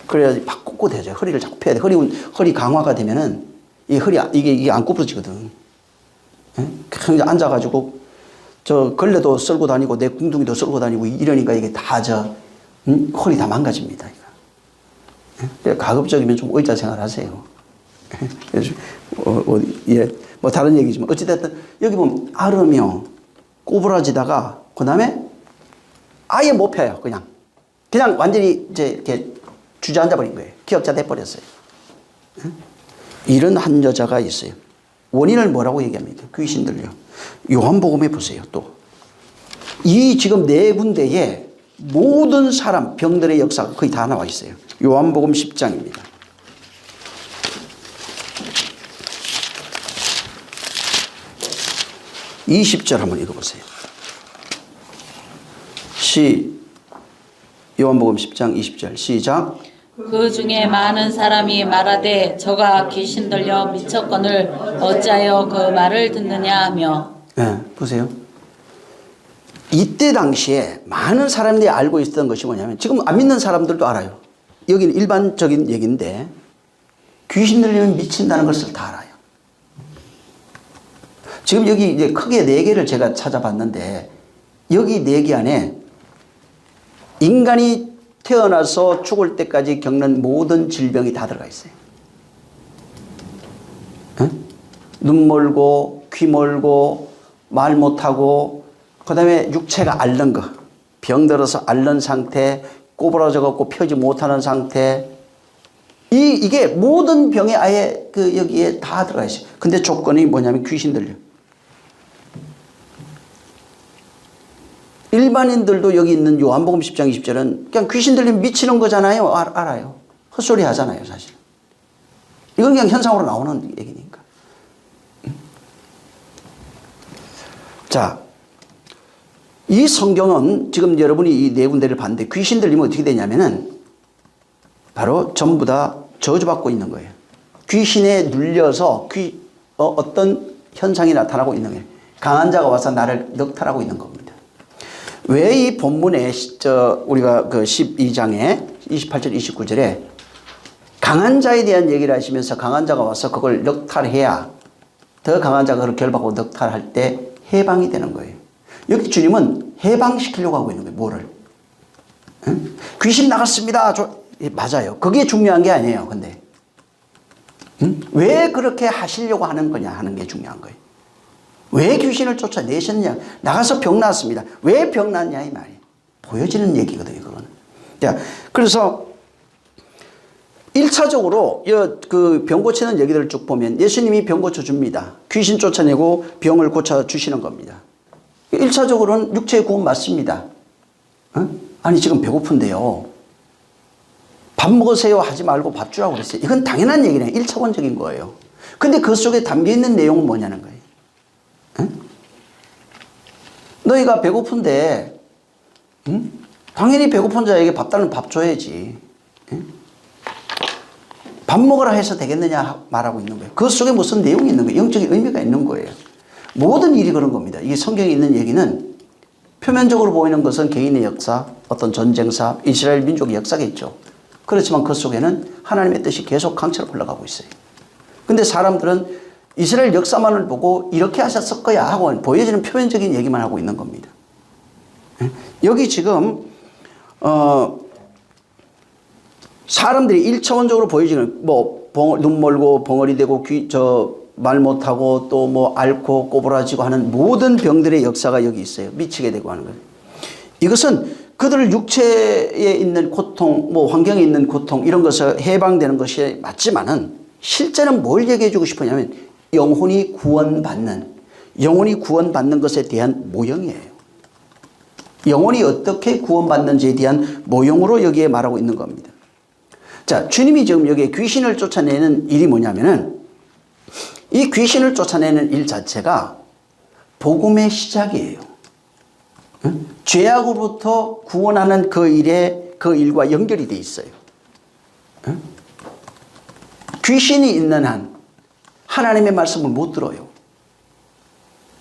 [SPEAKER 1] 그래야지 팍 꼿꼿해져요. 허리를 자꾸 펴야 돼. 허리 강화가 되면은 이 이게 안 구부러지거든. 그냥 앉아가지고 저 걸레도 쓸고 다니고 내 궁둥이도 쓸고 다니고 이러니까 이게 다 허리 다 망가집니다. 가급적이면 좀 의자 생활하세요. 뭐 다른 얘기지만 어찌됐든 여기 보면 앓으며 꼬부라지다가 그 다음에 아예 못 펴요. 그냥 완전히 이제 이렇게 주저앉아 버린 거예요. 기억자 돼 버렸어요. 이런 한 여자가 있어요. 원인을 뭐라고 얘기합니까? 귀신 들려. 요한복음에 보세요. 또 이 지금 네 군데에 모든 사람 병들의 역사가 거의 다 나와 있어요. 요한복음 10장입니다. 20절 한번 읽어보세요. 요한복음 10장 20절 시작.
[SPEAKER 2] 그 중에 많은 사람이 말하되 저가 귀신 들려 미쳤거늘 어찌하여 그 말을 듣느냐 하며.
[SPEAKER 1] 네, 보세요. 이때 당시에 많은 사람들이 알고 있었던 것이 뭐냐면, 지금 안 믿는 사람들도 알아요. 여기는 일반적인 얘기인데 귀신 들리면 미친다는 것을 다 알아요. 지금 여기 이제 크게 4개를 제가 찾아봤는데, 여기 4개 안에 인간이 태어나서 죽을 때까지 겪는 모든 질병이 다 들어가 있어요. 눈 멀고 귀 멀고 말 못하고, 그 다음에 육체가 앓는 거, 병들어서 앓는 상태, 꼬부라져 갖고 펴지 못하는 상태, 이게 모든 병에 아예 여기에 다 들어가 있어요. 근데 조건이 뭐냐면 귀신 들려. 일반인들도 여기 있는 요한복음 10장 20절은 그냥 귀신 들리면 미치는 거잖아요. 알아요. 헛소리 하잖아요, 사실. 이건 그냥 현상으로 나오는 얘기니까. 자, 이 성경은 지금 여러분이 이 4군데를 봤는데 귀신 들리면 어떻게 되냐면은 바로 전부 다 저주받고 있는 거예요. 귀신에 눌려서 어떤 현상이 나타나고 있는 거예요. 강한 자가 와서 나를 넉탈하고 있는 겁니다. 왜 이 본문에 우리가 그 12장에 28절 29절에 강한 자에 대한 얘기를 하시면서 강한 자가 와서 그걸 넉탈해야 더 강한 자가 그걸 결박하고 넉탈할 때 해방이 되는 거예요. 여기 주님은 해방시키려고 하고 있는 거예요. 뭐를? 응? 귀신 나갔습니다. 맞아요. 그게 중요한 게 아니에요. 근데 왜 그렇게 하시려고 하는 거냐 하는 게 중요한 거예요. 왜 귀신을 쫓아내셨냐? 나가서 병 났습니다. 왜 병 났냐 이 말이에요. 보여지는 얘기거든요. 그거는. 자, 그래서 1차적으로 그 병 고치는 얘기들을 쭉 보면 예수님이 병 고쳐줍니다. 귀신 쫓아내고 병을 고쳐주시는 겁니다. 1차적으로는 육체의 구원 맞습니다. 아니 지금 배고픈데요. 밥 먹으세요 하지 말고 밥 주라고 그랬어요. 이건 당연한 얘기네요. 1차원적인 거예요. 근데 그 속에 담겨있는 내용은 뭐냐는 거예요. 너희가 배고픈데 당연히 배고픈 자에게 밥 달라면 밥 줘야지. 밥 먹으라 해서 되겠느냐 말하고 있는 거예요. 그 속에 무슨 내용이 있는 거예요. 영적인 의미가 있는 거예요. 모든 일이 그런 겁니다. 이게 성경에 있는 얘기는 표면적으로 보이는 것은 개인의 역사, 어떤 전쟁사, 이스라엘 민족의 역사겠죠. 그렇지만 그 속에는 하나님의 뜻이 계속 강체로 흘러가고 있어요. 근데 사람들은 이스라엘 역사만을 보고 이렇게 하셨을 거야 하고 보여지는 표면적인 얘기만 하고 있는 겁니다. 여기 지금 사람들이 1차원적으로 보여지는 눈 멀고 벙어리 되고 말 못하고 또 뭐 앓고 꼬부라지고 하는 모든 병들의 역사가 여기 있어요. 미치게 되고 하는 거예요. 이것은 그들 육체에 있는 고통, 뭐 환경에 있는 고통 이런 것을 해방되는 것이 맞지만은 실제는 뭘 얘기해 주고 싶으냐면 영혼이 구원받는 것에 대한 모형이에요. 영혼이 어떻게 구원받는지에 대한 모형으로 여기에 말하고 있는 겁니다. 자, 주님이 지금 여기에 귀신을 쫓아내는 일이 뭐냐면은 이 귀신을 쫓아내는 일 자체가 복음의 시작이에요. 죄악으로부터 구원하는 그 일과 연결이 돼 있어요. 귀신이 있는 한 하나님의 말씀을 못 들어요.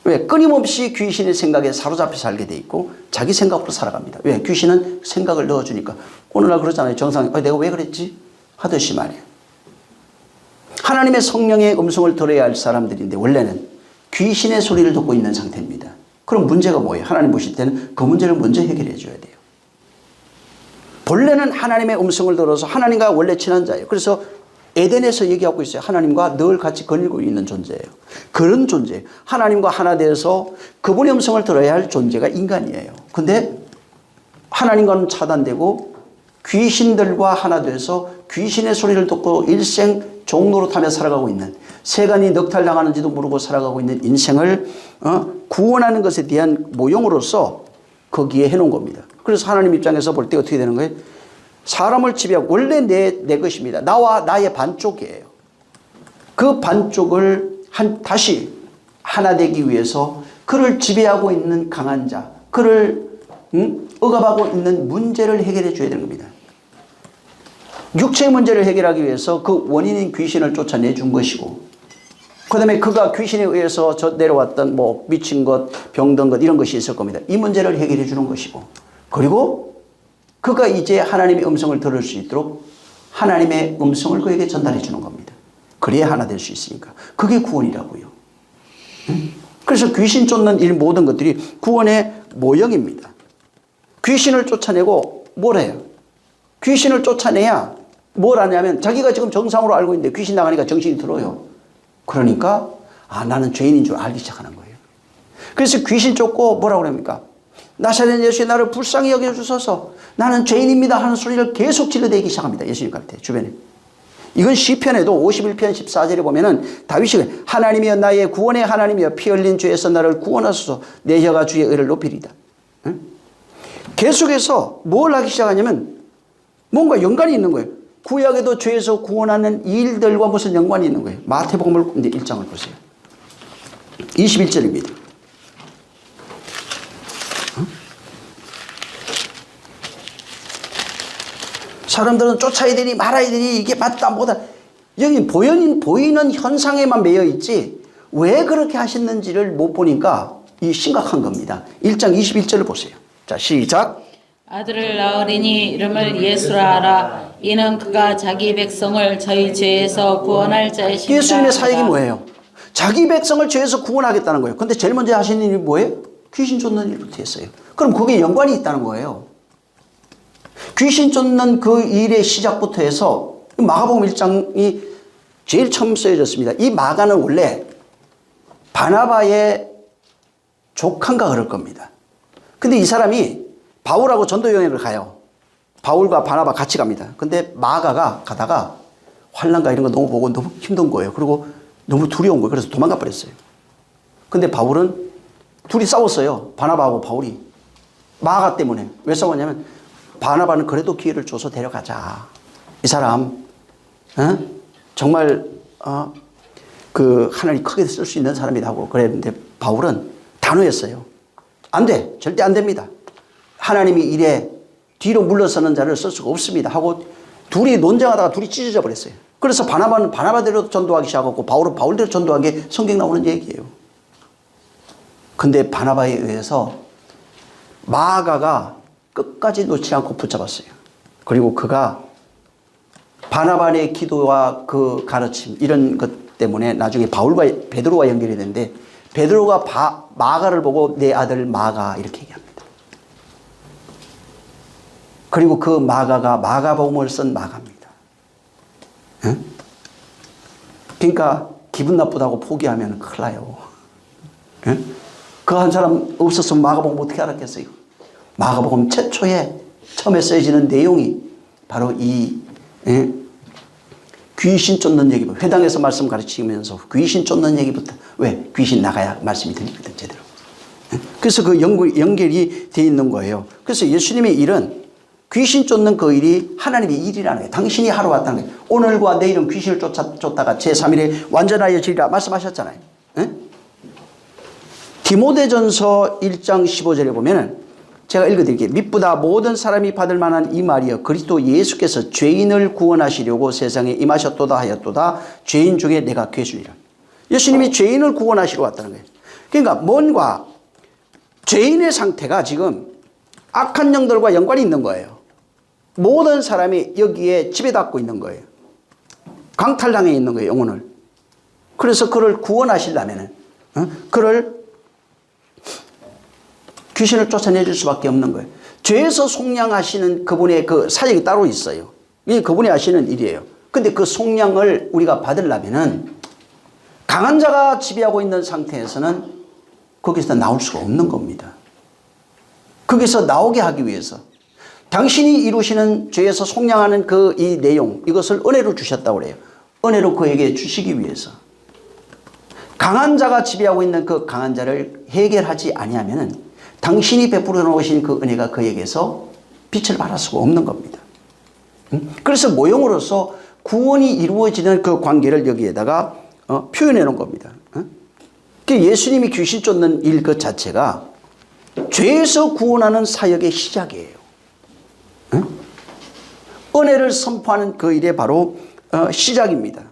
[SPEAKER 1] 왜? 끊임없이 귀신의 생각에 사로잡혀 살게 돼 있고 자기 생각으로 살아갑니다. 왜? 귀신은 생각을 넣어주니까. 오늘날 그러잖아요. 정상이 내가 왜 그랬지? 하듯이 말이에요. 하나님의 성령의 음성을 들어야 할 사람들인데 원래는 귀신의 소리를 듣고 있는 상태입니다. 그럼 문제가 뭐예요? 하나님 보실 때는 그 문제를 먼저 해결해 줘야 돼요. 본래는 하나님의 음성을 들어서 하나님과 원래 친한 자예요. 그래서 에덴에서 얘기하고 있어요. 하나님과 늘 같이 거닐고 있는 존재예요. 그런 존재, 하나님과 하나 되어서 그분의 음성을 들어야 할 존재가 인간이에요. 근데 하나님과는 차단되고 귀신들과 하나 돼서 귀신의 소리를 듣고 일생 종로로 타며 살아가고 있는, 세간이 넉탈당하는지도 모르고 살아가고 있는 인생을 구원하는 것에 대한 모형으로서 거기에 해놓은 겁니다. 그래서 하나님 입장에서 볼 때 어떻게 되는 거예요? 사람을 지배하고 원래 내 것입니다. 나와 나의 반쪽이에요. 그 반쪽을 다시 하나 되기 위해서 그를 지배하고 있는 강한 자, 그를 억압하고 있는 문제를 해결해 줘야 되는 겁니다. 육체의 문제를 해결하기 위해서 그 원인인 귀신을 쫓아내 준 것이고, 그 다음에 그가 귀신에 의해서 내려왔던 미친 것, 병든 것 이런 것이 있을 겁니다. 이 문제를 해결해 주는 것이고, 그리고 그가 이제 하나님의 음성을 들을 수 있도록 하나님의 음성을 그에게 전달해 주는 겁니다. 그래야 하나 될 수 있으니까. 그게 구원이라고요. 그래서 귀신 쫓는 일 모든 것들이 구원의 모형입니다. 귀신을 쫓아내고 뭘 해요? 귀신을 쫓아내야 뭘 하냐면 자기가 지금 정상으로 알고 있는데 귀신 나가니까 정신이 들어요. 그러니까 나는 죄인인 줄 알기 시작하는 거예요. 그래서 귀신 쫓고 뭐라고 그럽니까? 나사렛 예수의 나를 불쌍히 여겨주소서, 나는 죄인입니다 하는 소리를 계속 질러대기 시작합니다. 예수님 갈 때 주변에. 이건 시편에도 51편 14절에 보면은 다윗이 하나님이여 나의 구원의 하나님이여 피 흘린 죄에서 나를 구원하소서, 내 혀가 주의 의를 높이리다. 계속해서 뭘 하기 시작하냐면 뭔가 연관이 있는 거예요. 구약에도 죄에서 구원하는 일들과 무슨 연관이 있는 거예요. 마태복음을 1장을 보세요. 21절입니다. 사람들은 쫓아야 되니 말아야 되니 이게 맞다 뭐다. 여기 보이는 현상에만 매여 있지 왜 그렇게 하셨는지를 못 보니까 이 심각한 겁니다. 1장 21절을 보세요. 자, 시작.
[SPEAKER 2] 아들을 낳으리니 이름을 예수라 하라. 이는 그가 자기 백성을 저희 죄에서 구원할 자이시니라.
[SPEAKER 1] 예수님의 사역이 뭐예요? 자기 백성을 죄에서 구원하겠다는 거예요. 근데 제일 먼저 하시는 일이 뭐예요? 귀신 쫓는 일부터 했어요. 그럼 그게 연관이 있다는 거예요. 귀신 쫓는 그 일의 시작부터 해서 마가복음 1장이 제일 처음 쓰여졌습니다. 이 마가는 원래 바나바의 조카인가 그럴 겁니다. 근데 이 사람이 바울하고 전도 여행을 가요. 바울과 바나바 같이 갑니다. 근데 마가가 가다가 환난과 이런 거 너무 보고 너무 힘든 거예요. 그리고 너무 두려운 거예요. 그래서 도망가 버렸어요. 근데 바울은 둘이 싸웠어요. 바나바하고 바울이. 마가 때문에. 왜 싸웠냐면 바나바는 그래도 기회를 줘서 데려가자. 이 사람 정말 그 하나님 크게 쓸 수 있는 사람이라고 그랬는데 바울은 단호했어요. 안 돼. 절대 안 됩니다. 하나님이 이래 뒤로 물러서는 자를 쓸 수가 없습니다 하고 둘이 논쟁하다가 둘이 찢어져 버렸어요. 그래서 바나바는 바나바대로 전도하기 시작하고 바울은 바울대로 전도한 게 성경 나오는 얘기예요. 근데 바나바에 의해서 마가가 끝까지 놓지 않고 붙잡았어요. 그리고 그가 바나바의 기도와 그 가르침 이런 것 때문에 나중에 바울과 베드로와 연결이 되는데 베드로가 마가를 보고 내 아들 마가 이렇게 얘기합니다. 그리고 그 마가가 마가복음을 쓴 마가입니다. 응? 그러니까 기분 나쁘다고 포기하면 큰일 나요. 응? 그 한 사람 없었으면 마가복음 어떻게 알았겠어요? 마가복음 최초에 처음에 쓰여지는 내용이 바로 이 귀신 쫓는 얘기부터 회당에서 말씀 가르치면서 귀신 쫓는 얘기부터 왜? 귀신 나가야 말씀이 들리거든 제대로. 그래서 그 연결이 돼 있는 거예요. 그래서 예수님의 일은 귀신 쫓는 그 일이 하나님의 일이라는 거예요. 당신이 하러 왔다는 거예요. 오늘과 내일은 귀신을 쫓다가 제3일에 완전하여지리라 말씀하셨잖아요. 디모데전서 1장 15절에 보면은 제가 읽어드릴게요. mit보다 모든 사람이 받을 만한 이 말이여 그리스도 예수께서 죄인을 구원하시려고 세상에 임하셨도다 하였도다 죄인 중에 내가 괴수니라. 예수님이 죄인을 구원하시러 왔다는 거예요. 그러니까 뭔가 죄인의 상태가 지금 악한 영들과 연관이 있는 거예요. 모든 사람이 여기에 지배받고 있는 거예요. 강탈당해 있는 거예요, 영혼을. 그래서 그를 구원하시려면은 그를 귀신을 쫓아내줄 수밖에 없는 거예요. 죄에서 속량하시는 그분의 그 사역이 따로 있어요. 이게 그분이 하시는 일이에요. 근데 그 속량을 우리가 받으려면은 강한 자가 지배하고 있는 상태에서는 거기서 나올 수가 없는 겁니다. 거기서 나오게 하기 위해서 당신이 이루시는 죄에서 속량하는 그 이 내용 이것을 은혜로 주셨다고 그래요. 은혜로 그에게 주시기 위해서 강한 자가 지배하고 있는 그 강한 자를 해결하지 아니하면은 당신이 베풀어 놓으신 그 은혜가 그에게서 빛을 발할 수가 없는 겁니다. 그래서 모형으로서 구원이 이루어지는 그 관계를 여기에다가 표현해 놓은 겁니다. 예수님이 귀신 쫓는 일 그 자체가 죄에서 구원하는 사역의 시작이에요. 은혜를 선포하는 그 일의 바로 시작입니다.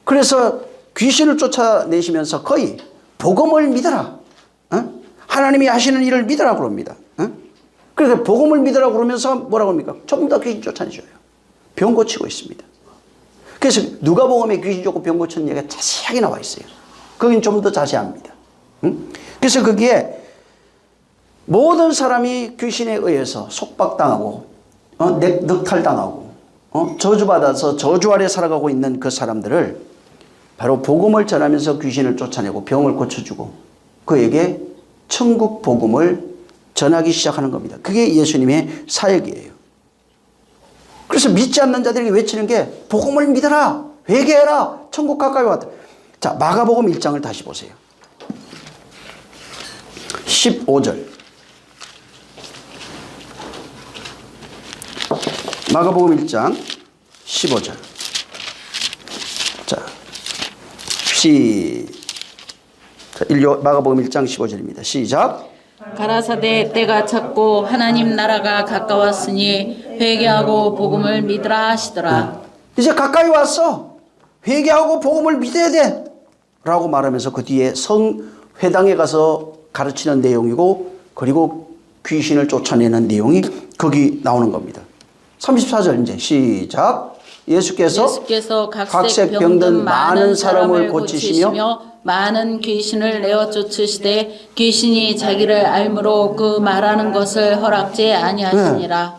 [SPEAKER 1] 그래서 귀신을 쫓아내시면서 거의 복음을 믿어라. 하나님이 하시는 일을 믿으라고 그럽니다. 그래서 복음을 믿으라고 그러면서 뭐라고 합니까? 전부 다 귀신 쫓아내줘요. 병 고치고 있습니다. 그래서 누가복음에 귀신 쫓고 병 고치는 얘기가 자세하게 나와 있어요. 거긴 좀 더 자세합니다. 그래서 거기에 모든 사람이 귀신에 의해서 속박당하고 늑탈당하고 저주받아서 저주 아래 살아가고 있는 그 사람들을 바로 복음을 전하면서 귀신을 쫓아내고 병을 고쳐주고 그에게 천국 복음을 전하기 시작하는 겁니다. 그게 예수님의 사역이에요. 그래서 믿지 않는 자들에게 외치는 게 복음을 믿어라, 회개해라, 천국 가까이 왔다. 자, 마가복음 1장을 다시 보세요. 15절. 마가복음 1장 15절. 자, 마가복음 1장 15절입니다. 시작.
[SPEAKER 2] 가라사대 때가 찼고 하나님 나라가 가까웠으니 회개하고 복음을 믿으라 하시더라.
[SPEAKER 1] 이제 가까이 왔어. 회개하고 복음을 믿어야 돼. 라고 말하면서 그 뒤에 성회당에 가서 가르치는 내용이고 그리고 귀신을 쫓아내는 내용이 거기 나오는 겁니다. 34절 이제 시작. 예수께서 각색 병든 많은 사람을 고치시며
[SPEAKER 2] 많은 귀신을 내어 쫓으시되 귀신이 자기를 알므로 그 말하는 것을 허락지 아니하시니라.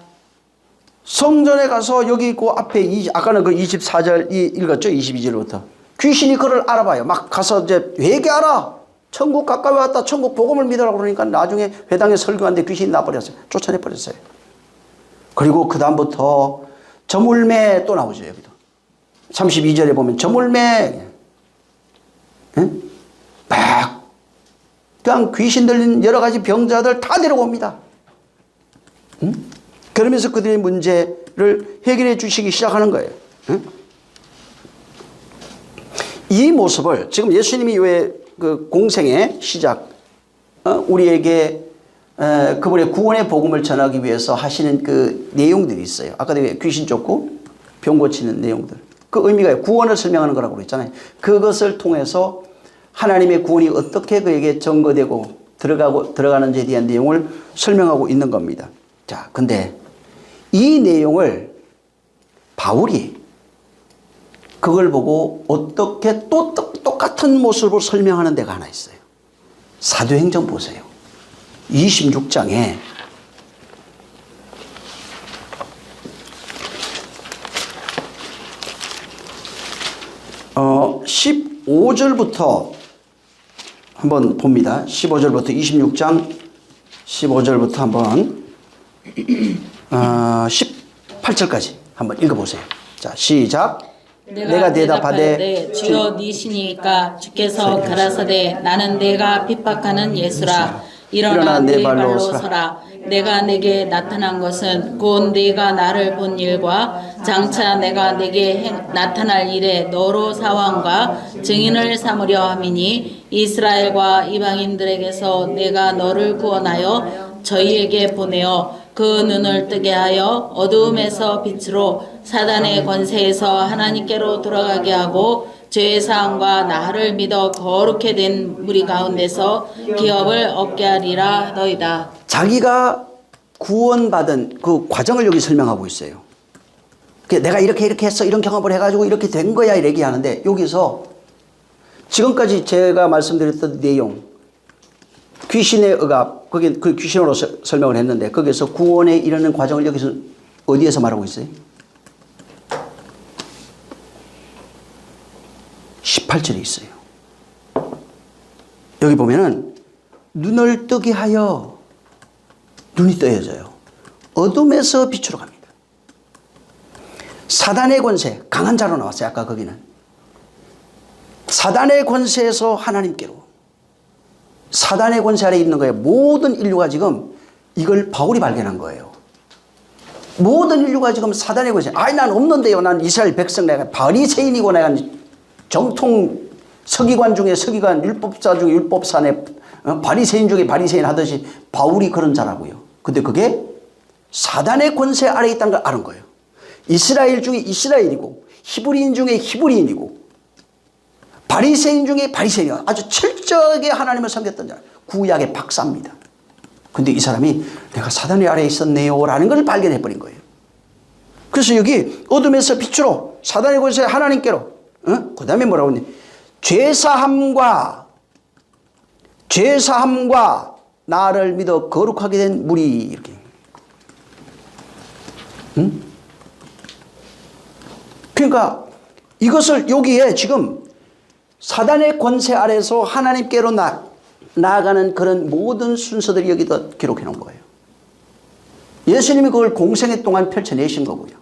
[SPEAKER 1] 성전에 가서 여기 있고 앞에 아까는 그 24절 읽었죠? 22절부터 귀신이 그를 알아봐요. 막 가서 이제 회개하라. 천국 가까이 왔다. 천국 복음을 믿으라고 그러니까 나중에 회당에 설교하는데 귀신이 나버렸어요. 쫓아내버렸어요. 그리고 그 다음부터 저물매 또 나오죠. 여기도 32절에 보면 저물매 막 그냥 귀신 들린 여러 가지 병자들 다 데려옵니다. 그러면서 그들의 문제를 해결해 주시기 시작하는 거예요. 이 모습을 지금 예수님이 왜 그 공생의 시작 우리에게 그분의 구원의 복음을 전하기 위해서 하시는 그 내용들이 있어요. 아까도 귀신 쫓고 병 고치는 내용들. 그 의미가 구원을 설명하는 거라고 그랬잖아요. 그것을 통해서 하나님의 구원이 어떻게 그에게 증거되고 들어가는지에 대한 내용을 설명하고 있는 겁니다. 자, 근데 이 내용을 바울이 그걸 보고 어떻게 또 똑같은 모습으로 설명하는 데가 하나 있어요. 사도행전 보세요. 26장에 15절부터 한번 봅니다. 15절부터 26장 15절부터 한번 18절까지 한번 읽어보세요. 자, 시작. 내가 대답하되
[SPEAKER 2] 주여 니시니까 주께서 가라사대 나는 내가 핍박하는 예수라. 일어나 내 발로 서라. 내가 내게 나타난 것은 곧 네가 나를 본 일과 장차 내가 내게 나타날 일에 너로 사왕과 증인을 삼으려 함이니 이스라엘과 이방인들에게서 내가 너를 구원하여 저희에게 보내어 그 눈을 뜨게 하여 어두움에서 빛으로 사단의 권세에서 하나님께로 돌아가게 하고 죄의 사함과 나를 믿어 거룩해 된 무리 가운데서 기업을 얻게 하리라 너이다.
[SPEAKER 1] 자기가 구원받은 그 과정을 여기 설명하고 있어요. 내가 이렇게 해서 이런 경험을 해가지고 이렇게 된 거야 이렇게 얘기하는데, 여기서 지금까지 제가 말씀드렸던 내용, 귀신의 억압, 거기 그 귀신으로 설명을 했는데, 거기서 구원에 이르는 과정을 여기서 어디에서 말하고 있어요? 18절에 있어요. 여기 보면은 눈을 뜨게 하여, 눈이 떠져요. 어둠에서 빛으로 갑니다. 사단의 권세, 강한 자로 나왔어요. 아까 거기는 사단의 권세에서 하나님께로, 사단의 권세 아래 있는 거예요. 모든 인류가 지금 이걸 바울이 발견한 거예요. 모든 인류가 지금 사단의 권세, 아니 난 없는데요, 난 이스라엘 백성, 내가 바리새인이고 내가 정통 서기관 중에 서기관, 율법사 중에 율법사네, 바리새인 중에 바리새인 하듯이 바울이 그런 자라고요. 근데 그게 사단의 권세 아래 있다는 걸 아는 거예요. 이스라엘 중에 이스라엘이고, 히브리인 중에 히브리인이고, 바리새인 중에 바리새인이고, 아주 철저하게 하나님을 섬겼던 자, 구약의 박사입니다. 근데 이 사람이 내가 사단의 아래에 있었네요 라는 걸 발견해 버린 거예요. 그래서 여기 어둠에서 빛으로, 사단의 권세 하나님께로, 그 다음에 뭐라고 하니? 죄사함과 나를 믿어 거룩하게 된 무리, 이렇게. 그러니까 이것을 여기에 지금 사단의 권세 아래서 하나님께로 나아가는 그런 모든 순서들이 여기다 기록해 놓은 거예요. 예수님이 그걸 공생애 동안 펼쳐내신 거고요.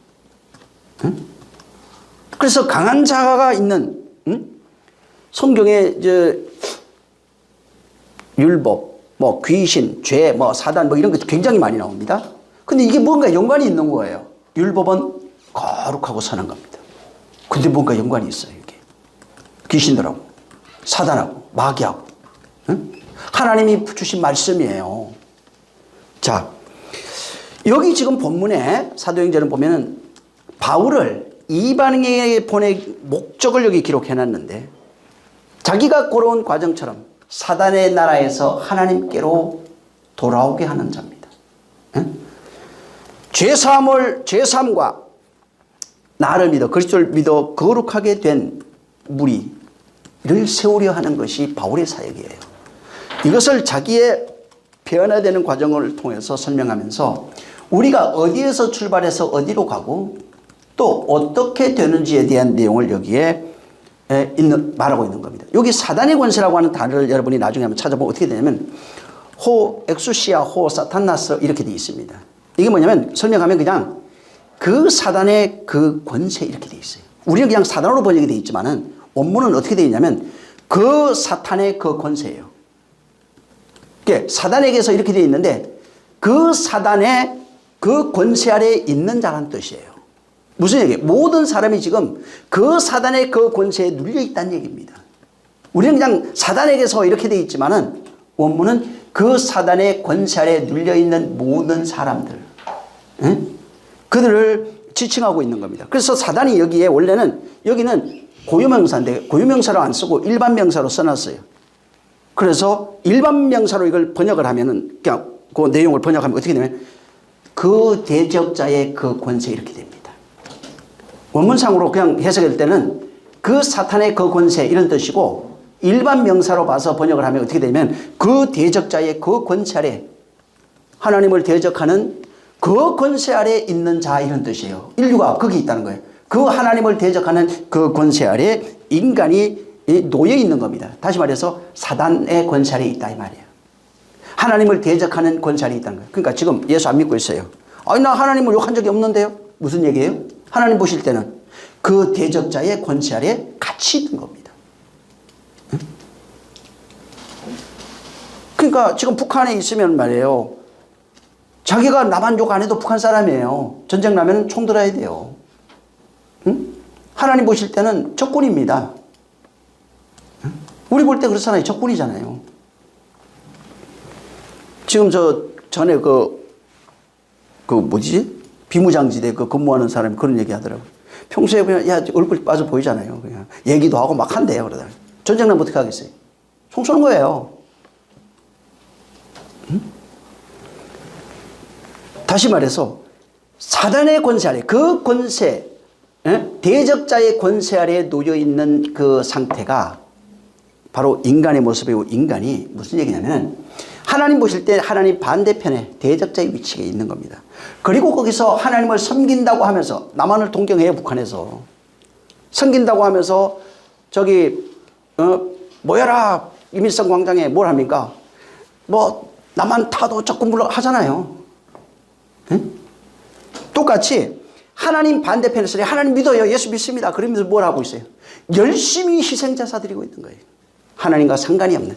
[SPEAKER 1] 그래서 강한 자가 있는, 성경에 율법, 뭐 귀신, 죄, 뭐 사단, 뭐 이런 게 굉장히 많이 나옵니다. 근데 이게 뭔가 연관이 있는 거예요. 율법은 거룩하고 선한 겁니다. 근데 뭔가 연관이 있어요, 이게. 귀신들하고, 사단하고, 마귀하고, 하나님이 주신 말씀이에요. 자, 여기 지금 본문에 사도행전을 보면은 바울을 이방인에게 보낼 목적을 여기 기록해 놨는데, 자기가 걸어온 과정처럼 사단의 나라에서 하나님께로 돌아오게 하는 자입니다. 죄사함과 나를 믿어, 그리스도를 믿어 거룩하게 된 무리를 세우려 하는 것이 바울의 사역이에요. 이것을 자기의 변화되는 과정을 통해서 설명하면서 우리가 어디에서 출발해서 어디로 가고 또 어떻게 되는지에 대한 내용을 여기에 말하고 있는 겁니다. 여기 사단의 권세라고 하는 단어를 여러분이 나중에 한번 찾아보면 어떻게 되냐면 엑수시아, 사탄나스 이렇게 되어 있습니다. 이게 뭐냐면 설명하면 그냥 그 사단의 그 권세 이렇게 되어 있어요. 우리는 그냥 사단으로 번역이 되어 있지만은 원문은 어떻게 되어 있냐면 그 사탄의 그 권세예요. 사단에게서 이렇게 되어 있는데 그 사단의 그 권세 아래에 있는 자라는 뜻이에요. 무슨 얘기예요? 모든 사람이 지금 그 사단의 그 권세에 눌려 있다는 얘기입니다. 우리는 그냥 사단에게서 이렇게 되어 있지만은 원문은 그 사단의 권세 아래 눌려있는 모든 사람들, 그들을 지칭하고 있는 겁니다. 그래서 사단이 여기에 원래는 여기는 고유명사인데 고유명사로 안 쓰고 일반 명사로 써놨어요. 그래서 일반 명사로 이걸 번역을 하면은 그냥 그 내용을 번역하면 어떻게 되냐면 그 대적자의 그 권세 이렇게 됩니다. 원문상으로 그냥 해석할 때는 그 사탄의 그 권세 이런 뜻이고 일반 명사로 봐서 번역을 하면 어떻게 되냐면 그 대적자의 그 권세 아래 하나님을 대적하는 그 권세 아래 있는 자 이런 뜻이에요. 인류가 거기 있다는 거예요. 그 하나님을 대적하는 그 권세 아래 인간이 놓여 있는 겁니다. 다시 말해서 사단의 권세 아래 있다 이 말이에요. 하나님을 대적하는 권세 아래 있다는 거예요. 그러니까 지금 예수 안 믿고 있어요. 아니 나 하나님을 욕한 적이 없는데요. 무슨 얘기예요? 하나님 보실 때는 그 대적자의 권세 아래 같이 있는 겁니다. 그러니까 지금 북한에 있으면 말이에요. 자기가 나만 욕 안 해도 북한 사람이에요. 전쟁 나면 총 들어야 돼요. 응? 하나님 보실 때는 적군입니다. 응? 우리 볼 때 그렇잖아요. 적군이잖아요. 지금 저 전에 그 뭐지? 비무장지대 그 근무하는 사람이 그런 얘기 하더라고요. 평소에 그냥 야 얼굴 빠져 보이잖아요. 그냥 얘기도 하고 막 한대요. 그러다 전쟁 나면 어떻게 하겠어요? 총 쏘는 거예요. 응? 다시 말해서 사단의 권세 아래 그 권세 대적자의 권세 아래에 놓여 있는 그 상태가 바로 인간의 모습이고 인간이 무슨 얘기냐면 하나님 보실 때 하나님 반대편에 대적자의 위치에 있는 겁니다. 그리고 거기서 하나님을 섬긴다고 하면서 남한을 동경해요. 북한에서 섬긴다고 하면서 저기 모여라 이민성 광장에 뭘 합니까? 뭐 남한 타도 적군 불러 하잖아요. 응? 똑같이 하나님 반대편에서 하나님 믿어요. 예수 믿습니다. 그러면서 뭘 하고 있어요? 열심히 희생제사 드리고 있는 거예요. 하나님과 상관이 없는.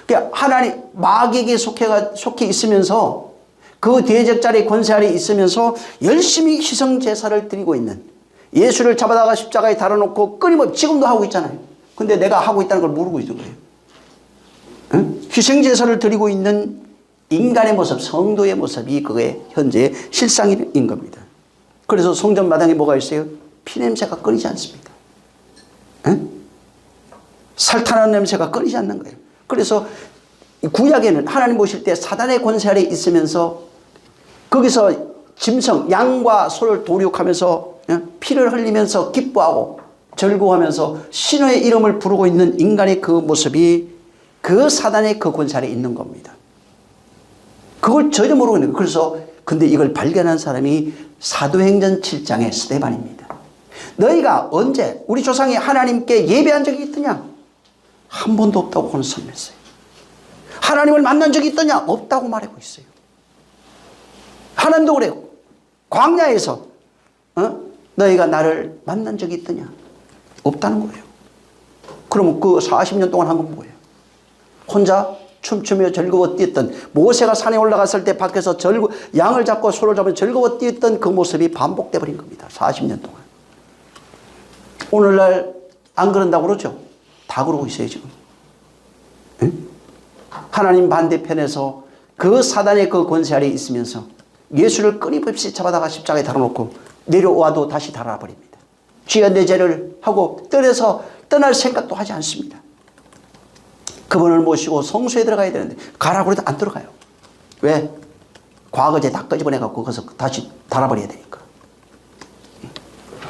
[SPEAKER 1] 그러니까 하나님 마귀에게 속해 있으면서 그 대적자의 권세 아래 있으면서 열심히 희생제사를 드리고 있는 예수를 잡아다가 십자가에 달아놓고 끊임없이 지금도 하고 있잖아요. 근데 내가 하고 있다는 걸 모르고 있는 거예요. 응? 희생제사를 드리고 있는 인간의 모습, 성도의 모습이 그의 현재 실상인 겁니다. 그래서 성전 마당에 뭐가 있어요? 피냄새가 끊이지 않습니다. 응? 살탄한 냄새가 끊이지 않는 거예요. 그래서 구약에는 하나님 보실 때 사단의 권세 아래 있으면서 거기서 짐승, 양과 소를 도륙하면서 피를 흘리면서 기뻐하고 즐거워하면서 신의 이름을 부르고 있는 인간의 그 모습이 그 사단의 그 권세 아래 있는 겁니다. 그걸 전혀 모르고 있는 거예요. 그래서 근데 이걸 발견한 사람이 사도행전 7장의 스데반입니다. 너희가 언제 우리 조상이 하나님께 예배한 적이 있더냐? 한 번도 없다고 그는 선했어요. 하나님을 만난 적이 있더냐? 없다고 말하고 있어요. 하나님도 그래요. 광야에서 너희가 나를 만난 적이 있더냐? 없다는 거예요. 그러면 그 40년 동안 한 건 뭐예요? 혼자 춤추며 즐거워 뛰었던 모세가 산에 올라갔을 때 밖에서 양을 잡고 소를 잡으며 즐거워 뛰었던 그 모습이 반복돼 버린 겁니다. 40년 동안. 오늘날 안 그런다고 그러죠? 다 그러고 있어요 지금. 응? 하나님 반대편에서 그 사단의 그 권세 아래에 있으면서 예수를 끊임없이 잡아다가 십자가에 달아놓고 내려와도 다시 달아버립니다. 주여 내 죄를 하고 떠날 생각도 하지 않습니다. 그분을 모시고 성소에 들어가야 되는데 가라고 해도 안 들어가요. 왜? 과거제 다 끄집어내갖고 거기서 다시 달아버려야 되니까.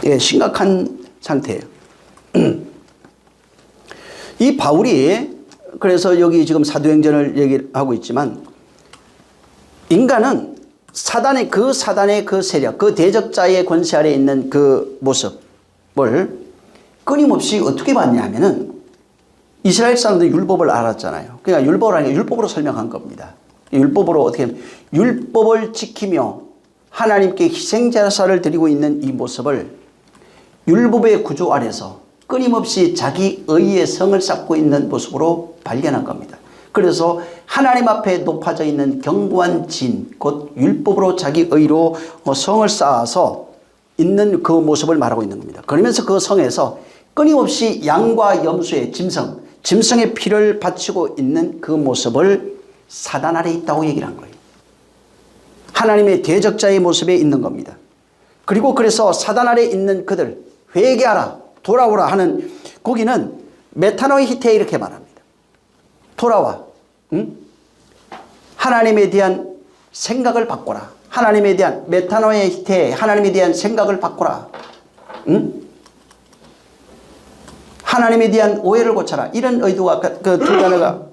[SPEAKER 1] 예, 심각한 상태예요. 이 바울이 그래서 여기 지금 사도행전을 얘기하고 있지만 인간은 사단의 그 세력, 그 대적자의 권세 아래에 있는 그 모습을 끊임없이 어떻게 봤냐 하면은 이스라엘 사람들이 율법을 알았잖아요. 그러니까 율법을 아니라 율법으로 설명한 겁니다. 율법으로 어떻게 하면 율법을 지키며 하나님께 희생제사를 드리고 있는 이 모습을 율법의 구조 아래서 끊임없이 자기 의의 성을 쌓고 있는 모습으로 발견한 겁니다. 그래서 하나님 앞에 높아져 있는 견고한 진, 곧 율법으로 자기 의로 성을 쌓아서 있는 그 모습을 말하고 있는 겁니다. 그러면서 그 성에서 끊임없이 양과 염소의 짐승의 피를 바치고 있는 그 모습을 사단 아래 있다고 얘기를 한 거예요. 하나님의 대적자의 모습에 있는 겁니다. 그리고 그래서 사단 아래 있는 그들 회개하라 돌아오라 하는 거기는 메타노이 히테 이렇게 말합니다. 돌아와. 응? 하나님에 대한 생각을 바꿔라. 하나님에 대한 메타노이 히테 하나님에 대한 생각을 바꿔라. 응? 하나님에 대한 오해를 고쳐라. 이런 의도가 그 두 단어가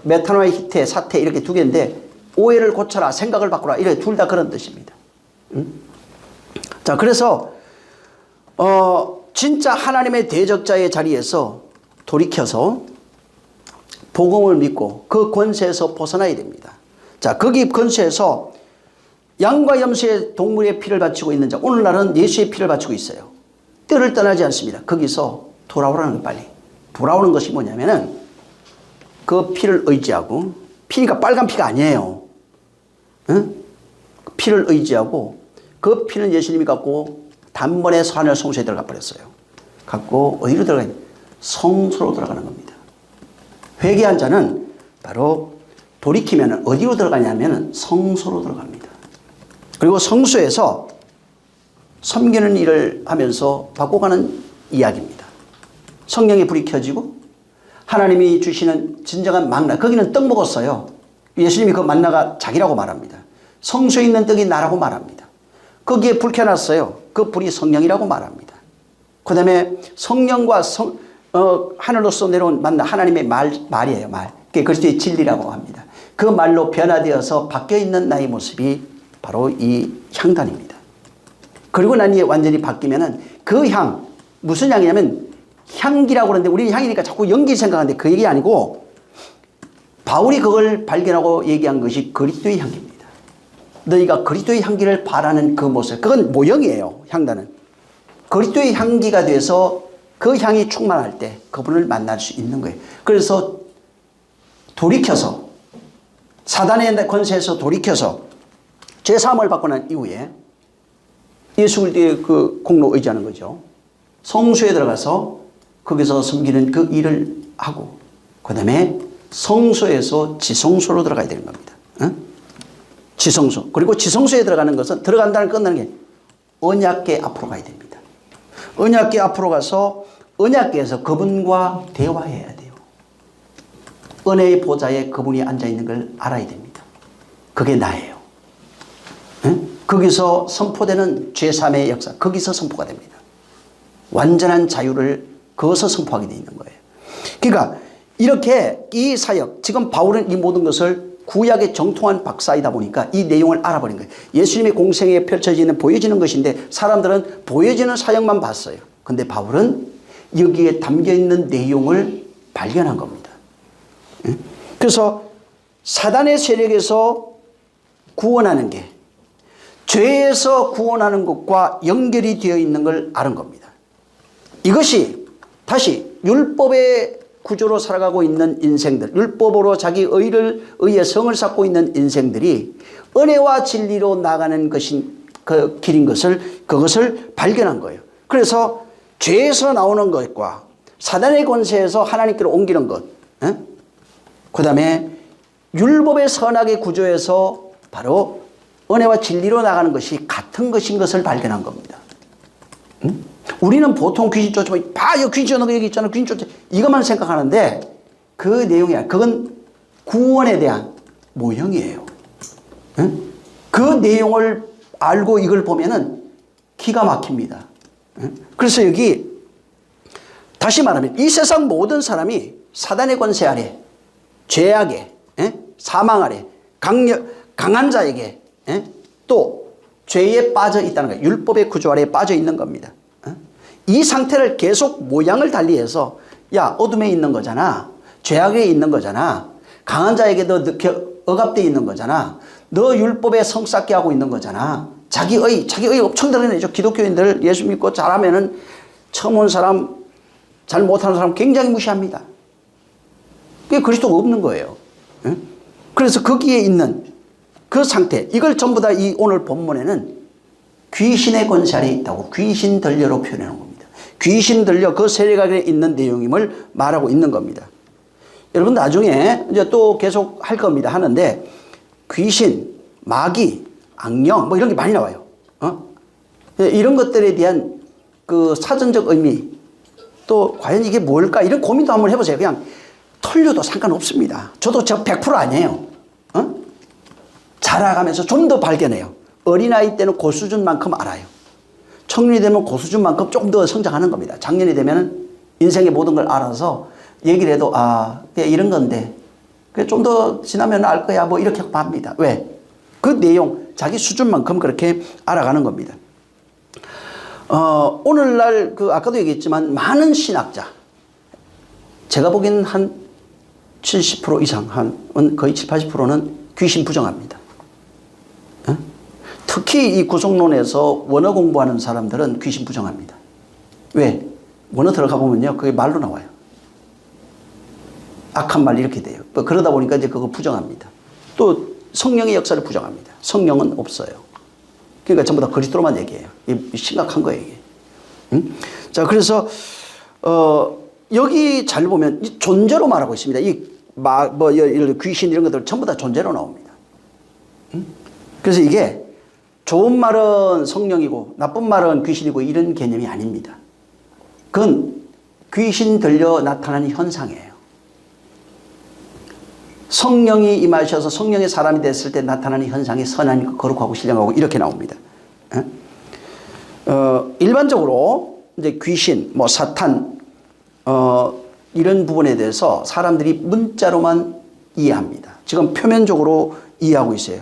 [SPEAKER 1] 메타노이 히테 사태 이렇게 두 개인데 오해를 고쳐라 생각을 바꿔라 이렇게 둘 다 그런 뜻입니다. 응? 자 그래서 진짜 하나님의 대적자의 자리에서 돌이켜서 복음을 믿고 그 권세에서 벗어나야 됩니다. 자 거기 권세에서 양과 염소의 동물의 피를 바치고 있는 자 오늘날은 예수의 피를 바치고 있어요. 뜰을 떠나지 않습니다. 거기서 돌아오라는 거 빨리. 돌아오는 것이 뭐냐면은 그 피를 의지하고 피니까 빨간 피가 아니에요. 응? 피를 의지하고 그 피는 예수님이 갖고 단번에 하늘 성소에 들어가 버렸어요. 갖고 어디로 들어가냐? 성소로 들어가는 겁니다. 회개한 자는 바로 돌이키면 어디로 들어가냐면 성소로 들어갑니다. 그리고 성소에서 섬기는 일을 하면서 바꿔가는 이야기입니다. 성령의 불이 켜지고 하나님이 주시는 진정한 만나 거기는 떡 먹었어요. 예수님이 그 만나가 자기라고 말합니다. 성소에 있는 떡이 나라고 말합니다. 거기에 불 켜놨어요. 그 불이 성령이라고 말합니다. 그 다음에 성령과 하늘로서 내려온 만나 하나님의 말이에요. 말. 그게 그리스도의 진리라고 합니다. 그 말로 변화되어서 바뀌어있는 나의 모습이 바로 이 향단입니다. 그리고 난 이게 완전히 바뀌면은 그 향, 무슨 향이냐면 향기라고 그러는데 우리는 향이니까 자꾸 연기 생각하는데 그 얘기 아니고 바울이 그걸 발견하고 얘기한 것이 그리스도의 향기입니다. 너희가 그리스도의 향기를 바라는 그 모습, 그건 모형이에요. 향단은. 그리스도의 향기가 돼서 그 향이 충만할 때 그분을 만날 수 있는 거예요. 그래서 돌이켜서 사단의 권세에서 돌이켜서 죄사함을 받고 난 이후에 예수 그리스도의 그 공로 의지하는 거죠. 성소에 들어가서 거기서 섬기는 그 일을 하고 그 다음에 성소에서 지성소로 들어가야 되는 겁니다. 응? 지성소. 그리고 지성소에 들어가는 것은 들어간다는 끝나는 게 언약궤 앞으로 가야 됩니다. 언약궤 앞으로 가서 언약궤에서 그분과 대화해야 돼요. 은혜의 보좌에 그분이 앉아있는 걸 알아야 됩니다. 그게 나예요. 응? 거기서 선포되는 죄사함의 역사 거기서 선포가 됩니다. 완전한 자유를 거기서 선포하게 되어 있는 거예요. 그러니까 이렇게 이 사역 지금 바울은 이 모든 것을 구약의 정통한 박사이다 보니까 이 내용을 알아버린 거예요. 예수님의 공생에 펼쳐지는 보여지는 것인데 사람들은 보여지는 사역만 봤어요. 근데 바울은 여기에 담겨있는 내용을 발견한 겁니다. 그래서 사단의 세력에서 구원하는 게 죄에서 구원하는 것과 연결이 되어 있는 걸 아는 겁니다. 이것이 다시 율법의 구조로 살아가고 있는 인생들, 율법으로 자기 의의 성을 쌓고 있는 인생들이 은혜와 진리로 나가는 것인 그 길인 그것을 발견한 거예요. 그래서 죄에서 나오는 것과 사단의 권세에서 하나님께로 옮기는 것, 그 다음에 율법의 선악의 구조에서 바로 은혜와 진리로 나가는 것이 같은 것인 것을 발견한 겁니다. 우리는 보통 귀신 쫓으면 여기 귀신 쫓는 거 여기 있잖아 귀신 쫓아 이것만 생각하는데 그 내용이 아니라 그건 구원에 대한 모형이에요. 그 내용을 알고 이걸 보면은 기가 막힙니다. 그래서 여기 다시 말하면 이 세상 모든 사람이 사단의 권세 아래 죄악에 사망 아래 강한 자에게 또 죄에 빠져 있다는 거예요. 율법의 구조 아래에 빠져 있는 겁니다. 이 상태를 계속 모양을 달리해서 야 어둠에 있는 거잖아. 죄악에 있는 거잖아. 강한 자에게도 억압되어 있는 거잖아. 너 율법에 성 쌓게 하고 있는 거잖아. 자기의 엄청 드러내죠. 기독교인들 예수 믿고 잘하면은 처음 온 사람 잘 못하는 사람 굉장히 무시합니다. 그게 그리스도가 없는 거예요. 그래서 거기에 있는 그 상태 이걸 전부 다 이 오늘 본문에는 귀신의 권세 아래 있다고 귀신 들려로 표현해 놓은 겁니다. 귀신 들려 그 세력에 있는 내용임을 말하고 있는 겁니다. 여러분 나중에 이제 또 계속 할 겁니다. 하는데 귀신, 마귀, 악령 뭐 이런 게 많이 나와요. 이런 것들에 대한 그 사전적 의미 또 과연 이게 뭘까 이런 고민도 한번 해보세요. 그냥 털려도 상관없습니다. 저도 저 100% 아니에요. 자라가면서 좀 더 발견해요. 어린아이 때는 그 수준만큼 알아요. 청년이 되면 그 수준만큼 조금 더 성장하는 겁니다. 작년이 되면 인생의 모든 걸 알아서 얘기를 해도 이런 건데 좀 더 지나면 알 거야 뭐 이렇게 합니다. 왜? 그 내용 자기 수준만큼 그렇게 알아가는 겁니다. 오늘날 그 아까도 얘기했지만 많은 신학자 제가 보기엔 한 70% 이상 한 거의 70, 80%는 귀신 부정합니다. 특히 이 구속론에서 원어 공부하는 사람들은 귀신 부정합니다. 왜? 원어 들어가 보면요 그게 말로 나와요. 악한 말 이렇게 돼요. 그러다 보니까 이제 그거 부정합니다. 또 성령의 역사를 부정합니다. 성령은 없어요. 그러니까 전부 다 그리스도로만 얘기해요. 심각한 거예요, 이게. 자, 그래서 여기 잘 보면 존재로 말하고 있습니다. 귀신 이런 것들 전부 다 존재로 나옵니다. 그래서 이게 좋은 말은 성령이고 나쁜 말은 귀신이고 이런 개념이 아닙니다. 그건 귀신 들려 나타나는 현상이에요. 성령이 임하셔서 성령의 사람이 됐을 때 나타나는 현상이 선하니까 거룩하고 신령하고 이렇게 나옵니다. 일반적으로 이제 귀신, 뭐 사탄, 이런 부분에 대해서 사람들이 문자로만 이해합니다. 지금 표면적으로 이해하고 있어요.